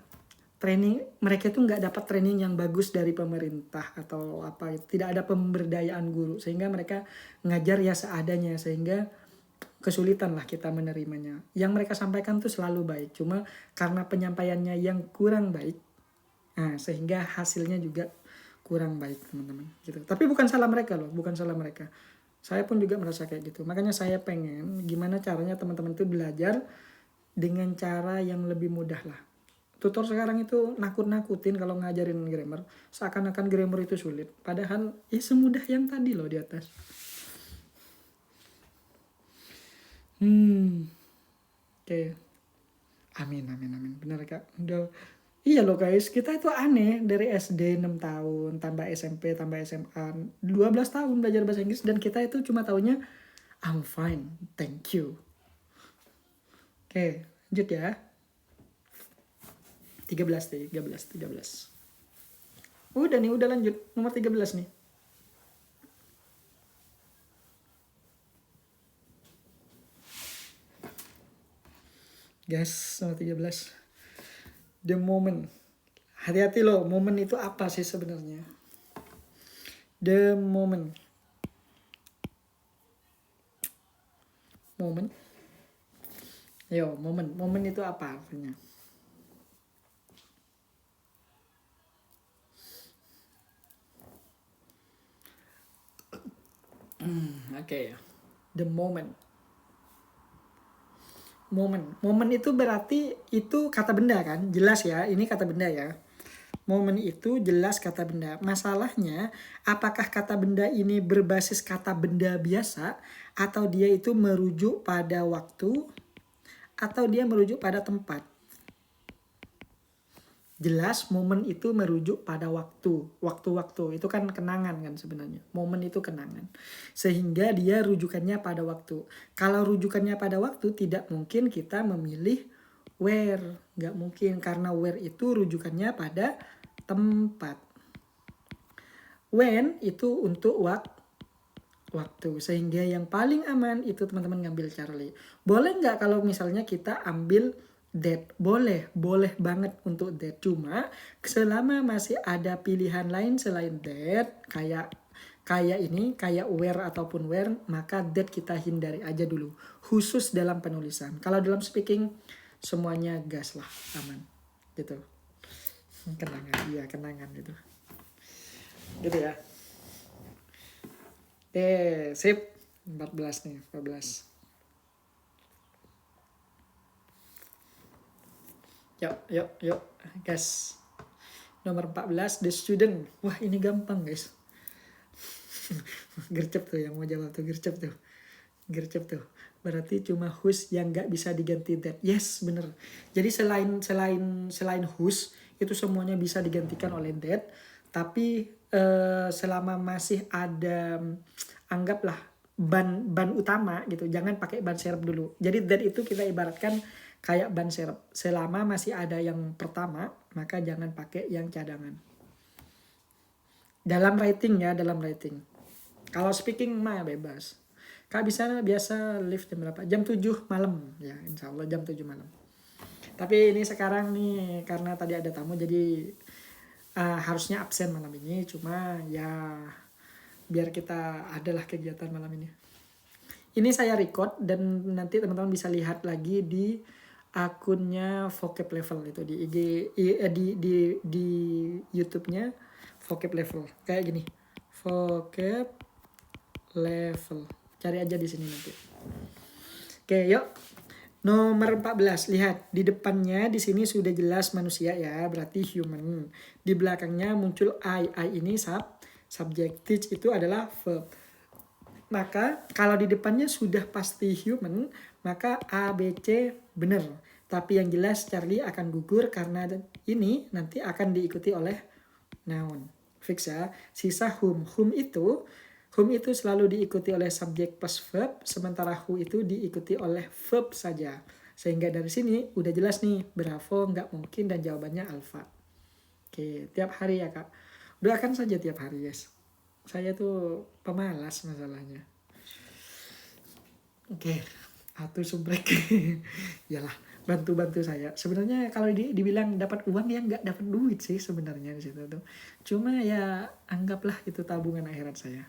mereka itu nggak dapat training yang bagus dari pemerintah atau apa, tidak ada pemberdayaan guru sehingga mereka ngajar ya seadanya, sehingga kesulitan lah kita menerimanya. Yang mereka sampaikan tuh selalu baik, cuma karena penyampaiannya yang kurang baik, sehingga hasilnya juga kurang baik teman-teman gitu. Tapi bukan salah mereka loh, saya pun juga merasa kayak gitu. Makanya saya pengen gimana caranya teman-teman tuh belajar dengan cara yang lebih mudah lah. Tutor sekarang itu nakut-nakutin kalau ngajarin grammar. Seakan-akan grammar itu sulit. Padahal ya semudah yang tadi loh di atas. Oke. Amin. Benar Kak. Iya loh guys, kita itu aneh dari SD 6 tahun, tambah SMP, tambah SMA, 12 tahun belajar bahasa Inggris dan kita itu cuma taunya I'm fine, thank you. Oke, lanjut ya. 13. Udah nih, udah lanjut. Nomor 13 nih. Guys, nomor 13. The moment. Hati-hati loh, moment itu apa sih sebenarnya? The moment. Moment. Yo, moment. Moment itu apa artinya? Oke. The moment. Moment itu berarti itu kata benda kan? Jelas ya, ini kata benda ya. Moment itu jelas kata benda. Masalahnya, apakah kata benda ini berbasis kata benda biasa atau dia itu merujuk pada waktu atau dia merujuk pada tempat? Jelas momen itu merujuk pada waktu. Waktu-waktu itu kan kenangan kan sebenarnya. Momen itu kenangan. Sehingga dia rujukannya pada waktu. Kalau rujukannya pada waktu tidak mungkin kita memilih where. Nggak mungkin karena where itu rujukannya pada tempat. When itu untuk waktu. Sehingga yang paling aman itu teman-teman ngambil Charlie. Boleh nggak kalau misalnya kita ambil that? Boleh banget untuk that. Cuma selama masih ada pilihan lain selain that, kayak where ataupun where, maka that kita hindari aja dulu. Khusus dalam penulisan. Kalau dalam speaking semuanya gas lah, aman. Gitu. Kenangan gitu. Gitu ya. Sip. 14 nih, 14. Yuk, guys. Nomor 14, the student. Wah, ini gampang, guys. Gercep tuh yang mau jawab tuh, gercep tuh. Berarti cuma whose yang nggak bisa diganti that. Yes, bener. Jadi selain whose, itu semuanya bisa digantikan oleh that. Tapi selama masih ada, anggaplah ban utama gitu, jangan pakai ban serep dulu. Jadi that itu kita ibaratkan kayak ban serep. Selama masih ada yang pertama, maka jangan pakai yang cadangan. Dalam writing ya, Kalau speaking mah bebas. Kak biasa live jam berapa? Jam 7 malam. Ya, insya Allah jam 7 malam. Tapi ini sekarang nih, karena tadi ada tamu, jadi harusnya absen malam ini. Cuma ya, biar kita adalah kegiatan malam ini. Ini saya record dan nanti teman-teman bisa lihat lagi di akunnya vocab level itu di IG, di YouTube-nya vocab level kayak gini, vocab level, cari aja di sini nanti. Oke, yuk nomor 14, lihat di depannya di sini sudah jelas manusia ya, berarti human. Di belakangnya muncul I ini subject, itu adalah verb. Maka kalau di depannya sudah pasti human, maka A, B, C benar. Tapi yang jelas Charlie akan gugur karena ini nanti akan diikuti oleh noun. Fix ya. Sisa whom. Whom itu selalu diikuti oleh subjek plus verb, sementara who itu diikuti oleh verb saja. Sehingga dari sini udah jelas nih, bravo nggak mungkin dan jawabannya alpha. Oke, tiap hari ya Kak. Doakan saja tiap hari, guys. Saya tuh pemalas masalahnya. Oke, atuh subrek. Yalah, bantu saya. Sebenarnya kalau dibilang dapat uang ya nggak dapat duit sih sebenarnya di situ tuh. Cuma ya anggaplah itu tabungan akhirat saya.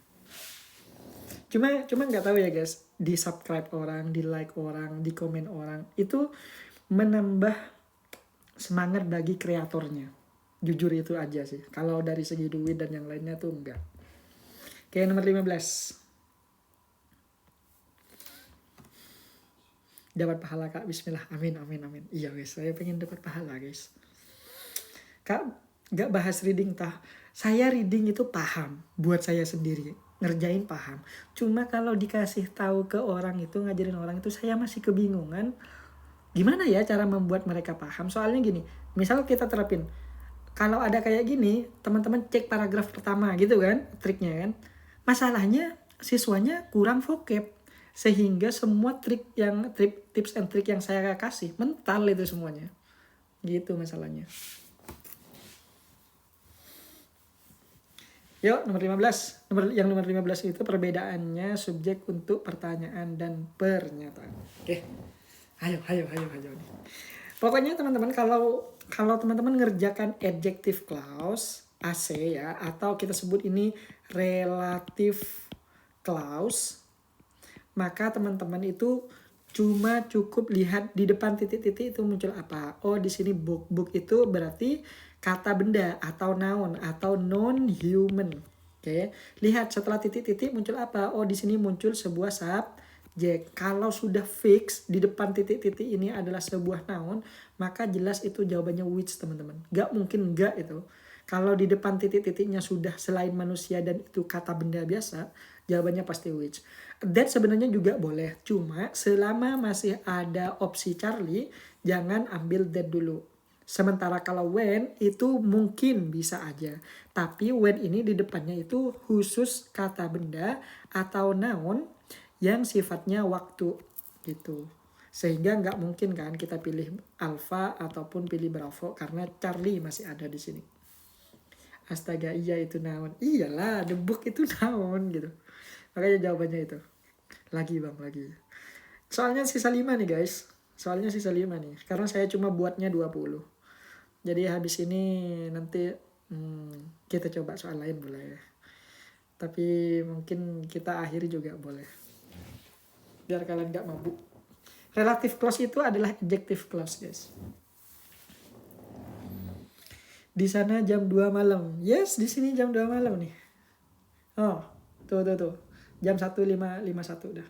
Cuma nggak tahu ya guys, di subscribe orang, di like orang, di komen orang, itu menambah semangat bagi kreatornya. Jujur itu aja sih. Kalau dari segi duit dan yang lainnya tuh enggak. Oke, nomor 15. Dapat pahala Kak, bismillah, amin. Iya guys, saya pengen dapat pahala guys. Kak, gak bahas reading tah. Saya reading itu paham, buat saya sendiri, ngerjain paham. Cuma kalau dikasih tahu ke orang itu, ngajarin orang itu, saya masih kebingungan. Gimana ya cara membuat mereka paham? Soalnya gini, misal kita terapin, kalau ada kayak gini, teman-teman cek paragraf pertama gitu kan, triknya kan. Masalahnya siswanya kurang vocab. Sehingga semua tips and trik yang saya kasih mental itu semuanya. Gitu masalahnya. Yuk, nomor 15. Nomor 15 itu perbedaannya subjek untuk pertanyaan dan pernyataan. Oke. Ayo. Pokoknya teman-teman, kalau teman-teman ngerjakan adjective clause AC ya, atau kita sebut ini relative clause, maka teman-teman itu cuma cukup lihat di depan titik-titik itu muncul apa. Oh, di sini book itu berarti kata benda atau noun atau non-human. Oke, lihat setelah titik-titik muncul apa. Oh, di sini muncul sebuah subjek. Kalau sudah fix di depan titik-titik ini adalah sebuah noun, maka jelas itu jawabannya which, teman-teman. Gak mungkin enggak itu. Kalau di depan titik-titiknya sudah selain manusia dan itu kata benda biasa, jawabannya pasti which. That sebenarnya juga boleh, cuma selama masih ada opsi Charlie, jangan ambil that dulu. Sementara kalau when itu mungkin bisa aja. Tapi when ini di depannya itu khusus kata benda atau noun yang sifatnya waktu gitu. Sehingga nggak mungkin kan kita pilih alpha ataupun pilih bravo karena Charlie masih ada di sini. Astaga, iya itu noun. Iyalah, the book itu noun gitu. Makanya jawabannya itu. Lagi bang, lagi. Soalnya sisa 5 nih guys. Soalnya sisa 5 nih. Karena saya cuma buatnya 20. Jadi habis ini nanti kita coba soal lain boleh. Tapi mungkin kita akhiri juga boleh. Biar kalian gak mabuk. Relative clause itu adalah adjective clause guys. Di sana jam 2 malam. Yes, di sini jam 2 malam nih. Oh, tuh. Jam 1.51 udah.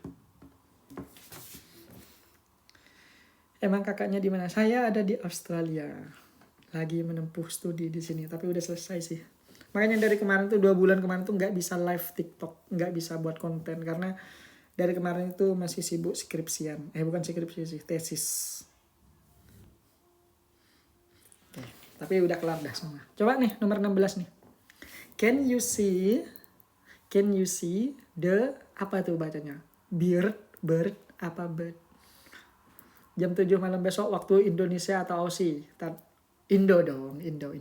Emang kakaknya di mana? Saya ada di Australia. Lagi menempuh studi di sini, tapi udah selesai sih. Makanya dari kemarin tuh 2 bulan kemarin tuh nggak bisa live TikTok, nggak bisa buat konten karena dari kemarin itu masih sibuk skripsian. Bukan skripsi sih, tesis. Oke, tapi udah kelar dah semua. Coba nih nomor 16 nih. Can you see the apa tuh bacanya? Bird, apa bird? Jam 7 malam besok waktu Indonesia atau Aussie? Indo dong, Indo.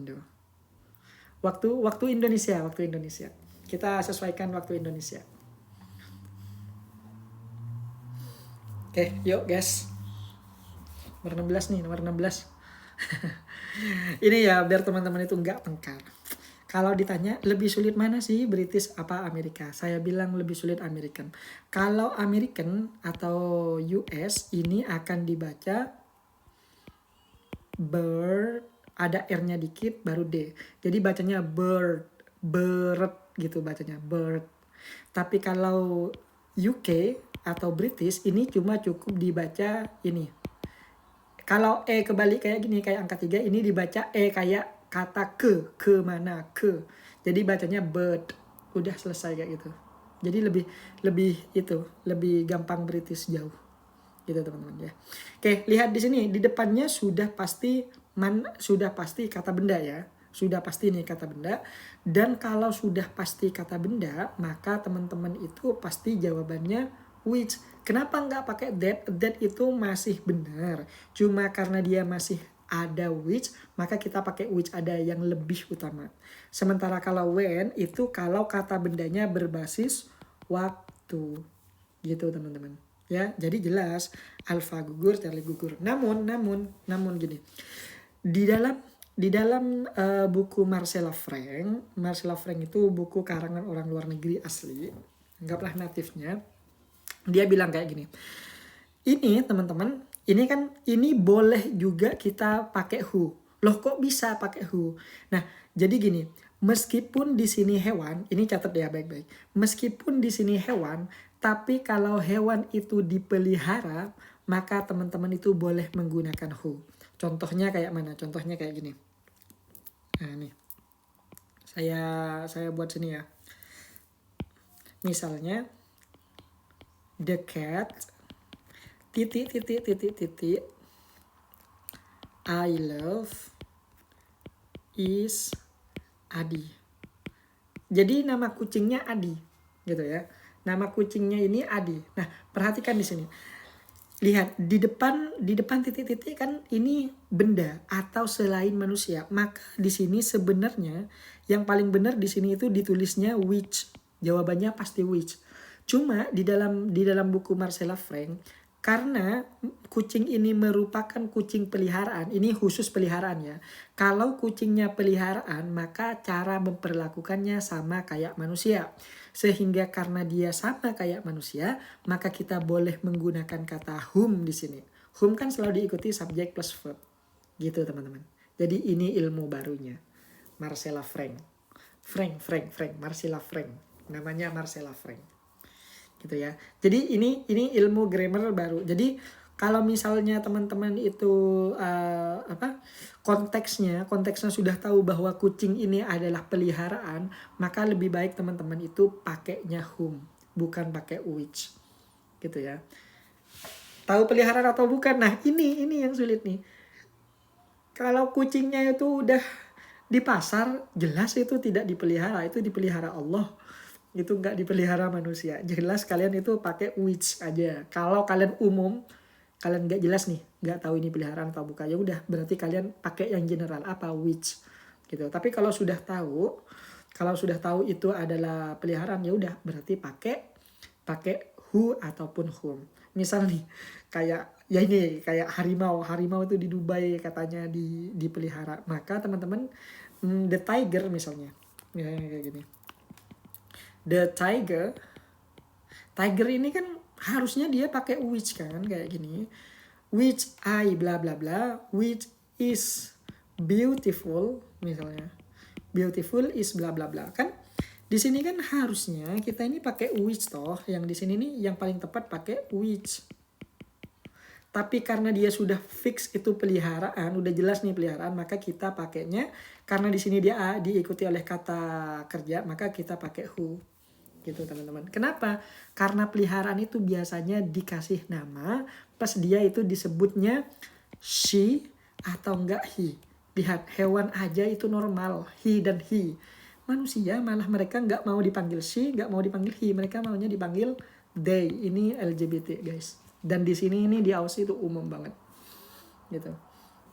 Waktu Indonesia. Kita sesuaikan waktu Indonesia. Oke, yuk guys. Nomor 16 nih, nomor 16. Ini ya biar teman-teman itu nggak tengkar. Kalau ditanya lebih sulit mana sih British apa Amerika? Saya bilang lebih sulit American. Kalau American atau US ini akan dibaca bird, ada R-nya dikit baru D. Jadi bacanya bird gitu bacanya bird. Tapi kalau UK atau British ini cuma cukup dibaca ini. Kalau E kebalik kayak gini, kayak angka 3, ini dibaca E kayak kata ke mana, ke. Jadi bacanya bird. Udah selesai kayak gitu. Jadi lebih gampang British jauh. Gitu teman-teman ya. Oke, lihat di sini di depannya sudah pasti kata benda ya. Sudah pasti nih kata benda. Dan kalau sudah pasti kata benda, maka teman-teman itu pasti jawabannya which. Kenapa nggak pakai that? That itu masih benar. Cuma karena dia masih ada which, maka kita pakai which, ada yang lebih utama. Sementara kalau when itu kalau kata bendanya berbasis waktu. Gitu teman-teman. Ya, jadi jelas alfa gugur, Charlie gugur. Namun gini. Di dalam buku Marcella Frank itu buku karangan orang luar negeri asli. Anggaplah natifnya. Dia bilang kayak gini. Ini teman-teman, ini boleh juga kita pakai who. Loh kok bisa pakai who? Nah, jadi gini, meskipun di sini hewan, ini catat ya baik-baik. Meskipun di sini hewan, tapi kalau hewan itu dipelihara, maka teman-teman itu boleh menggunakan who. Contohnya kayak mana? Contohnya kayak gini. Nah, nih. Saya buat sini ya. Misalnya the cat titik I love is Adi. Jadi nama kucingnya Adi gitu ya. Nama kucingnya ini Adi. Nah, perhatikan di sini. lihat di depan titik-titik kan ini benda atau selain manusia. Maka di sini sebenarnya yang paling benar di sini itu ditulisnya which. Jawabannya pasti which. Cuma di dalam buku Marcella Frank, karena kucing ini merupakan kucing peliharaan, ini khusus peliharaan ya. Kalau kucingnya peliharaan, maka cara memperlakukannya sama kayak manusia. Sehingga karena dia sama kayak manusia, maka kita boleh menggunakan kata whom di sini. Whom kan selalu diikuti subjek plus verb. Gitu teman-teman. Jadi ini ilmu barunya. Marcella Frank. Marcella Frank. Namanya Marcella Frank. Gitu ya. Jadi ini ilmu grammar baru. Jadi kalau misalnya teman-teman itu konteksnya sudah tahu bahwa kucing ini adalah peliharaan, maka lebih baik teman-teman itu pakainya whom, bukan pakai which. Gitu ya. Tahu peliharaan atau bukan? Nah, ini yang sulit nih. Kalau kucingnya itu udah di pasar, jelas itu tidak dipelihara, itu dipelihara Allah. Itu nggak dipelihara manusia. Jelas kalian itu pakai which aja. Kalau kalian umum, kalian nggak jelas nih, nggak tahu ini peliharaan atau bukan, ya udah berarti kalian pakai yang general apa which gitu. Tapi kalau sudah tahu itu adalah peliharaan, ya udah berarti pakai who ataupun whom. Misal nih kayak ya ini kayak harimau itu di Dubai katanya dipelihara, maka teman-teman the tiger misalnya ya, kayak gini. The tiger ini kan harusnya dia pakai which kan, kayak gini. Which I bla bla bla, which is beautiful misalnya. Beautiful is bla bla bla kan. Di sini kan harusnya kita ini pakai which toh. Yang di sini nih yang paling tepat pakai which. Tapi karena dia sudah fix itu peliharaan, udah jelas nih peliharaan, maka kita pakainya karena di sini dia diikuti oleh kata kerja, maka kita pakai who. Gitu teman-teman. Kenapa? Karena peliharaan itu biasanya dikasih nama, pas dia itu disebutnya she atau enggak he. Lihat, hewan aja itu normal, he dan he. Manusia malah mereka nggak mau dipanggil she, nggak mau dipanggil he, mereka maunya dipanggil they. Ini LGBT guys. Dan di sini ini di Aussie itu umum banget. Gitu.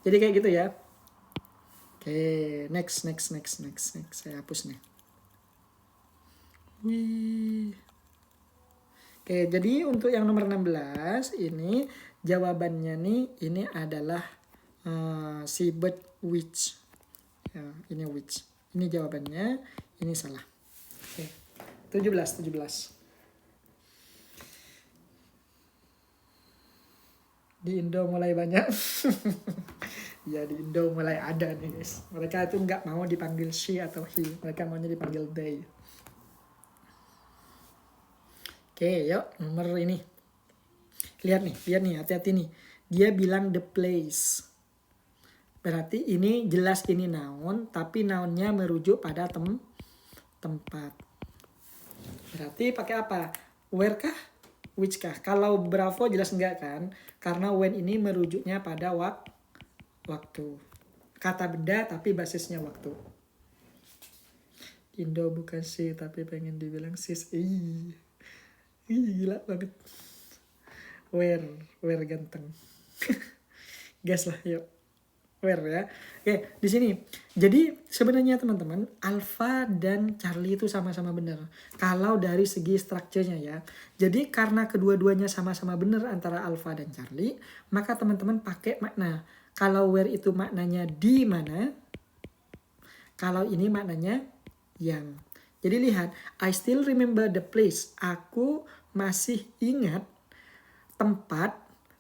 Jadi kayak gitu ya. Oke, next. Saya hapus nih. Wih. Oke, jadi untuk yang nomor 16 ini jawabannya nih ini adalah seabird which. Ya, ini which. Ini jawabannya, ini salah. Oke. 17. Di Indo mulai banyak. Ya di Indo mulai ada nih guys. Mereka itu nggak mau dipanggil she atau he. Mereka maunya dipanggil they. Oke, yuk nomor ini. Lihat nih, hati-hati nih. Dia bilang the place. Berarti ini jelas ini noun, tapi nounnya merujuk pada tempat. Berarti pakai apa? Where kah? Which kah? Kalau Bravo jelas enggak kan? Karena when ini merujuknya pada waktu. Kata benda tapi basisnya waktu. Indo bukan si, tapi pengen dibilang sis. Gila banget. Where ganteng. Gas lah, yuk. Where ya. Oke, di sini. Jadi sebenarnya teman-teman, Alpha dan Charlie itu sama-sama benar. Kalau dari segi strukturnya ya. Jadi karena kedua-duanya sama-sama benar antara Alpha dan Charlie, maka teman-teman pakai makna. Kalau where itu maknanya di mana, kalau ini maknanya yang. Jadi lihat, I still remember the place. Aku masih ingat tempat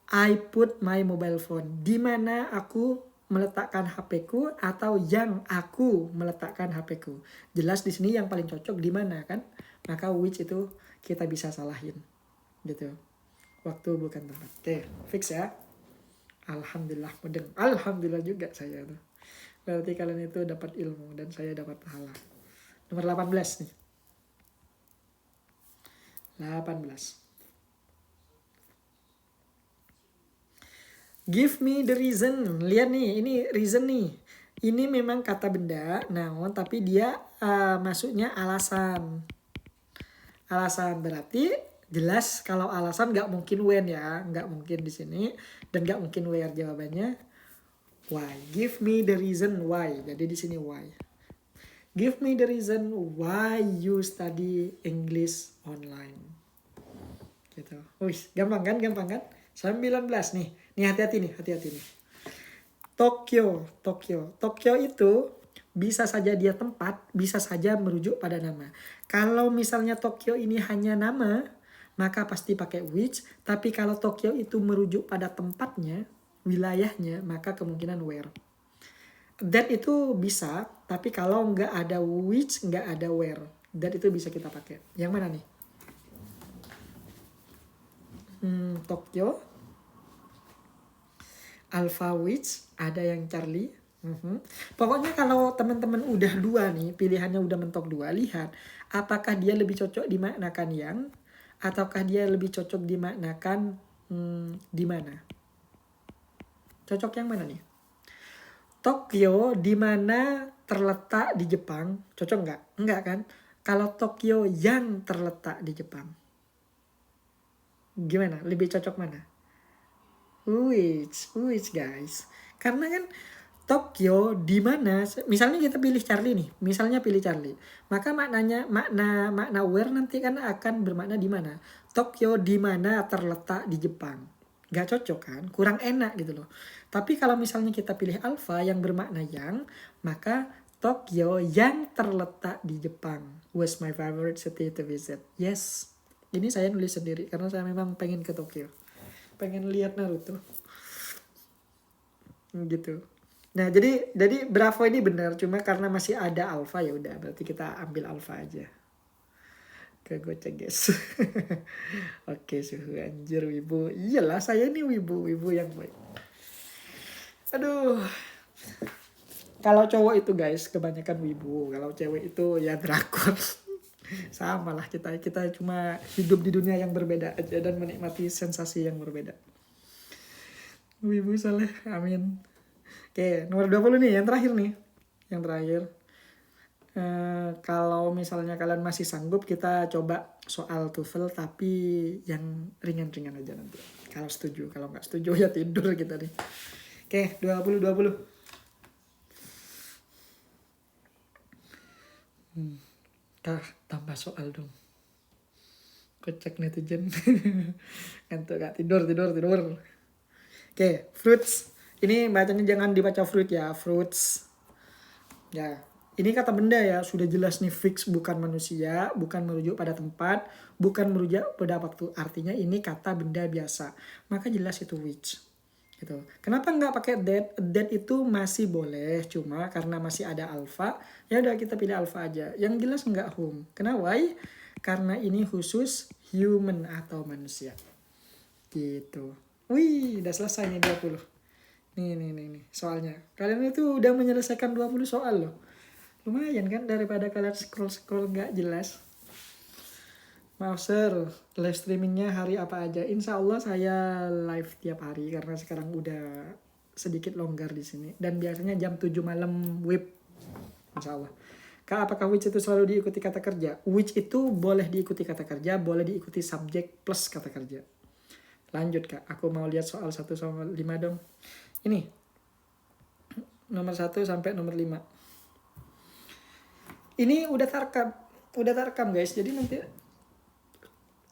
I put my mobile phone. Di mana aku meletakkan HP-ku atau yang aku meletakkan HP-ku. Jelas di sini yang paling cocok di mana kan? Maka which itu kita bisa salahin. Gitu. Waktu bukan tempat. Oke, fix ya. Alhamdulillah mudeng. Alhamdulillah juga saya tuh. Berarti kalian itu dapat ilmu dan saya dapat pahala. Nomor 18 nih. 18. Give me the reason. Lihat nih, ini reason nih. Ini memang kata benda, noun, tapi dia masuknya alasan. Alasan berarti Jelas kalau alasan nggak mungkin when ya, nggak mungkin di sini dan nggak mungkin where jawabannya. Why? Give me the reason why. Jadi di sini why. Give me the reason why you study English online. Gitu. Wih, gampang kan? Gampang kan? 19 nih. Nih hati-hati nih, hati-hati nih. Tokyo itu bisa saja dia tempat, bisa saja merujuk pada nama. Kalau misalnya Tokyo ini hanya nama, maka pasti pakai which. Tapi kalau Tokyo itu merujuk pada tempatnya, wilayahnya, maka kemungkinan where. That itu bisa, tapi kalau nggak ada which, nggak ada where. That itu bisa kita pakai. Yang mana nih? Tokyo, Alpha which, ada yang Charlie. Pokoknya kalau teman-teman udah dua nih, pilihannya udah mentok dua, lihat apakah dia lebih cocok dimaknakan yang, ataukah dia lebih cocok dimaknakan di mana. Cocok yang mana nih? Tokyo di mana terletak di Jepang, cocok nggak? Enggak kan? Kalau Tokyo yang terletak di Jepang, gimana? Lebih cocok mana? Which guys? Karena kan Tokyo di mana, misalnya kita pilih Charlie nih, misalnya pilih Charlie, maka makna where nanti kan akan bermakna di mana. Tokyo di mana terletak di Jepang, nggak cocok kan, kurang enak gitu loh. Tapi kalau misalnya kita pilih Alpha yang bermakna yang, maka Tokyo yang terletak di Jepang was my favorite city to visit. Yes, ini saya nulis sendiri karena saya memang pengen ke Tokyo, pengen lihat Naruto gitu. Nah, jadi Bravo ini benar, cuma karena masih ada Alpha ya udah berarti kita ambil Alpha aja. Ke gocek guys. Oke, suhu anjir wibu. Iyalah saya ini wibu yang baik. Aduh. Kalau cowok itu guys kebanyakan wibu, kalau cewek itu ya drakor. Sama lah kita cuma hidup di dunia yang berbeda aja dan menikmati sensasi yang berbeda. Wibu saleh, amin. Oke, nomor 20 nih, yang terakhir nih. Yang terakhir. Kalau misalnya kalian masih sanggup, kita coba soal TOEFL tapi yang ringan-ringan aja nanti. Kalau setuju, kalau nggak setuju ya tidur kita nih. Oke, 20. Tambah soal dong. Kocak netizen. Ngantuk gak tidur. Oke, fruits. Ini bacanya jangan dibaca fruit ya, fruits. Ya, ini kata benda ya, sudah jelas nih fix bukan manusia, bukan merujuk pada tempat, bukan merujuk pada waktu. Artinya ini kata benda biasa. Maka jelas itu which. Gitu. Kenapa nggak pakai that? That itu masih boleh, cuma karena masih ada alpha, ya udah kita pilih alpha aja. Yang jelas nggak whom. Kenapa? Why? Karena ini khusus human atau manusia. Gitu. Wih, udah selesai nih 20. Nih, soalnya. Kalian itu udah menyelesaikan 20 soal loh. Lumayan kan daripada kalian scroll nggak jelas. Maaf sir, live streamingnya hari apa aja? Insya Allah saya live tiap hari karena sekarang udah sedikit longgar di sini. Dan biasanya jam 7 malam web. Insya Allah. Kak, apakah which itu selalu diikuti kata kerja? Which itu boleh diikuti kata kerja, boleh diikuti subjek plus kata kerja. Lanjut kak, aku mau lihat soal 1 sampai 5 dong. Ini, nomor 1 sampai nomor 5. Ini udah terekam guys, jadi nanti,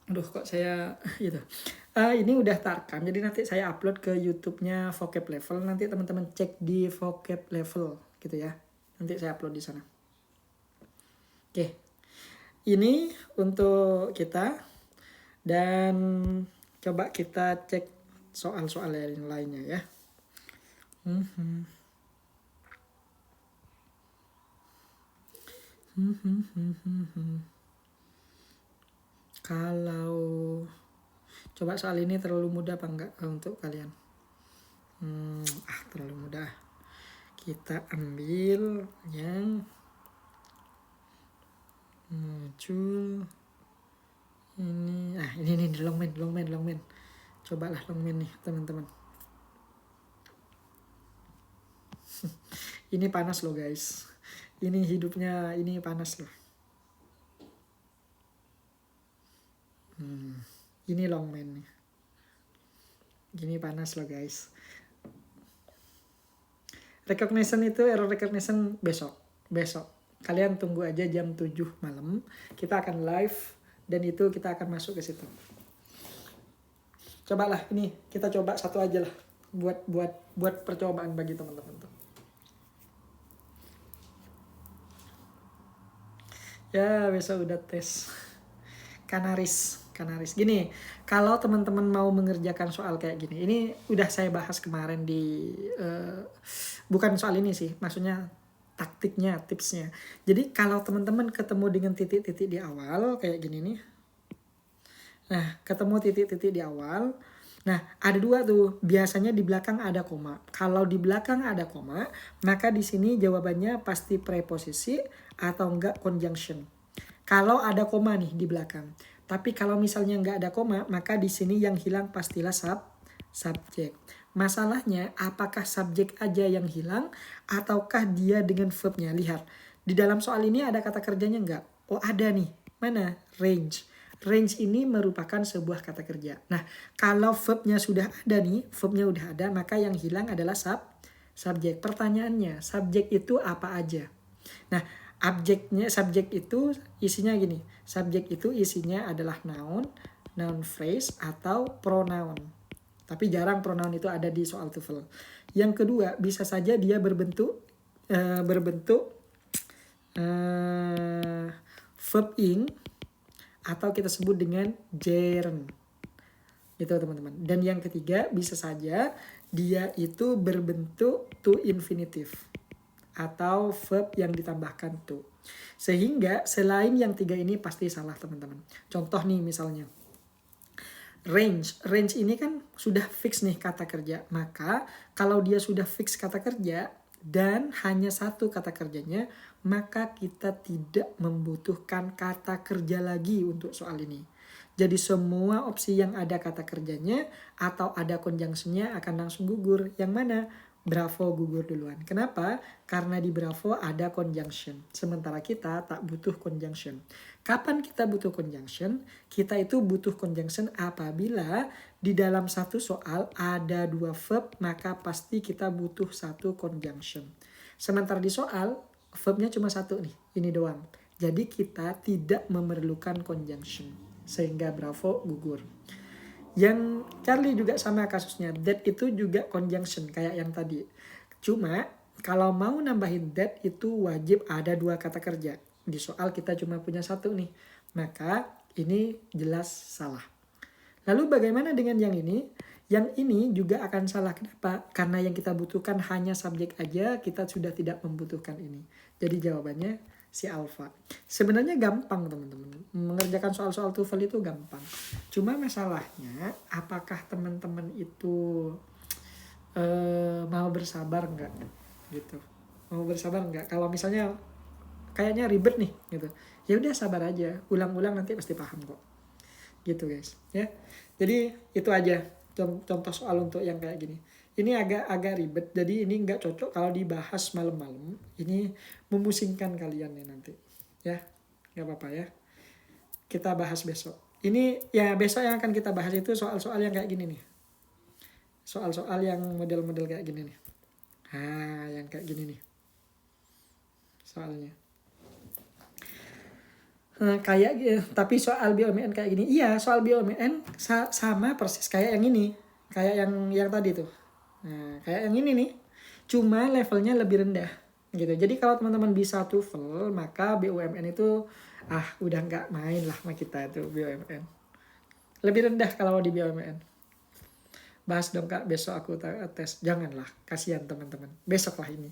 aduh kok saya gitu. Ini udah terekam, jadi nanti saya upload ke YouTube-nya Vocab Level. Nanti teman-teman cek di Vocab Level gitu ya. Nanti saya upload di sana. Oke, ini untuk kita. Dan coba kita cek soal-soal yang lainnya ya. Kalau coba soal ini terlalu mudah apa enggak untuk kalian? Terlalu mudah. Kita ambil yang muncul ini. Ini longman. Cobalah longman nih teman-teman. Ini panas loh guys. Ini hidupnya ini panas loh. Ini long man nih. Gini panas loh guys. Recognition itu, error recognition besok. Kalian tunggu aja jam 7 malam. Kita akan live dan itu kita akan masuk ke situ. Cobalah ini, kita coba satu aja lah buat percobaan bagi teman-teman tuh. Ya, besok udah tes. Kanaris. Gini, kalau teman-teman mau mengerjakan soal kayak gini, ini udah saya bahas kemarin di bukan soal ini sih, maksudnya taktiknya, tipsnya. Jadi kalau teman-teman ketemu dengan titik-titik di awal kayak gini nih. Nah, ketemu titik-titik di awal. Nah, ada dua tuh. Biasanya di belakang ada koma. Kalau di belakang ada koma, maka di sini jawabannya pasti preposisi atau enggak conjunction. Kalau ada koma nih di belakang. Tapi kalau misalnya nggak ada koma, maka di sini yang hilang pastilah subjek. Masalahnya, apakah subjek aja yang hilang, ataukah dia dengan verbnya? Lihat, di dalam soal ini ada kata kerjanya nggak? Oh ada nih, mana? Range. Range ini merupakan sebuah kata kerja. Nah, kalau verbnya sudah ada nih, verbnya udah ada, maka yang hilang adalah subjek. Pertanyaannya, subjek itu apa aja? Nah, subjek itu isinya gini. Subjek itu isinya adalah noun phrase atau pronoun. Tapi jarang pronoun itu ada di soal TOEFL. Yang kedua, bisa saja dia berbentuk verb ing atau kita sebut dengan gerund. Gitu teman-teman. Dan yang ketiga, bisa saja dia itu berbentuk to infinitive atau verb yang ditambahkan to. Sehingga selain yang tiga ini pasti salah teman-teman. Contoh nih misalnya. Range ini kan sudah fix nih kata kerja. Maka kalau dia sudah fix kata kerja dan hanya satu kata kerjanya, maka kita tidak membutuhkan kata kerja lagi untuk soal ini. Jadi semua opsi yang ada kata kerjanya atau ada conjunctionnya akan langsung gugur. Yang mana? Bravo gugur duluan. Kenapa? Karena di Bravo ada conjunction. Sementara kita tak butuh conjunction. Kapan kita butuh conjunction? Kita itu butuh conjunction apabila di dalam satu soal ada dua verb, maka pasti kita butuh satu conjunction. Sementara di soal, verbnya cuma satu nih, ini doang. Jadi kita tidak memerlukan conjunction. Sehingga Bravo gugur. Yang Charlie juga sama kasusnya. That itu juga conjunction kayak yang tadi. Cuma kalau mau nambahin that itu wajib ada dua kata kerja. Di soal kita cuma punya satu nih. Maka ini jelas salah. Lalu bagaimana dengan yang ini? Yang ini juga akan salah. Kenapa? Karena yang kita butuhkan hanya subjek aja, kita sudah tidak membutuhkan ini. Jadi jawabannya si alfa. Sebenarnya gampang teman-teman. Mengerjakan soal-soal TOEFL itu gampang. Cuma masalahnya apakah teman-teman itu mau bersabar enggak gitu. Mau bersabar enggak? Kalau misalnya kayaknya ribet nih gitu. Ya udah sabar aja. Ulang-ulang nanti pasti paham kok. Gitu guys, ya. Jadi itu aja contoh soal untuk yang kayak gini. Ini agak ribet, jadi ini nggak cocok kalau dibahas malam-malam. Ini memusingkan kalian nih nanti. Ya, nggak apa-apa ya. Kita bahas besok. Ini ya besok yang akan kita bahas itu soal-soal yang kayak gini nih. Soal-soal yang model-model kayak gini nih. Nah, yang kayak gini nih. Soalnya. Tapi soal BUMN kayak gini. Iya, soal BUMN sama persis kayak yang ini. Kayak yang tadi tuh. Nah, kayak yang ini nih, cuma levelnya lebih rendah gitu. Jadi kalau teman-teman bisa TOEFL, maka BUMN itu udah nggak main lah sama kita itu BUMN. Lebih rendah kalau di BUMN. Bahas dong Kak, besok aku tes. Janganlah, kasihan teman-teman. Besok lah ini.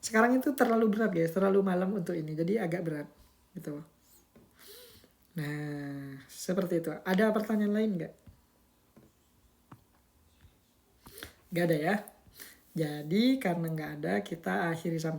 Sekarang itu terlalu berat guys, terlalu malam untuk ini. Jadi agak berat gitu. Nah, seperti itu. Ada pertanyaan lain nggak? Gak ada ya. Jadi karena nggak ada, kita akhiri sampai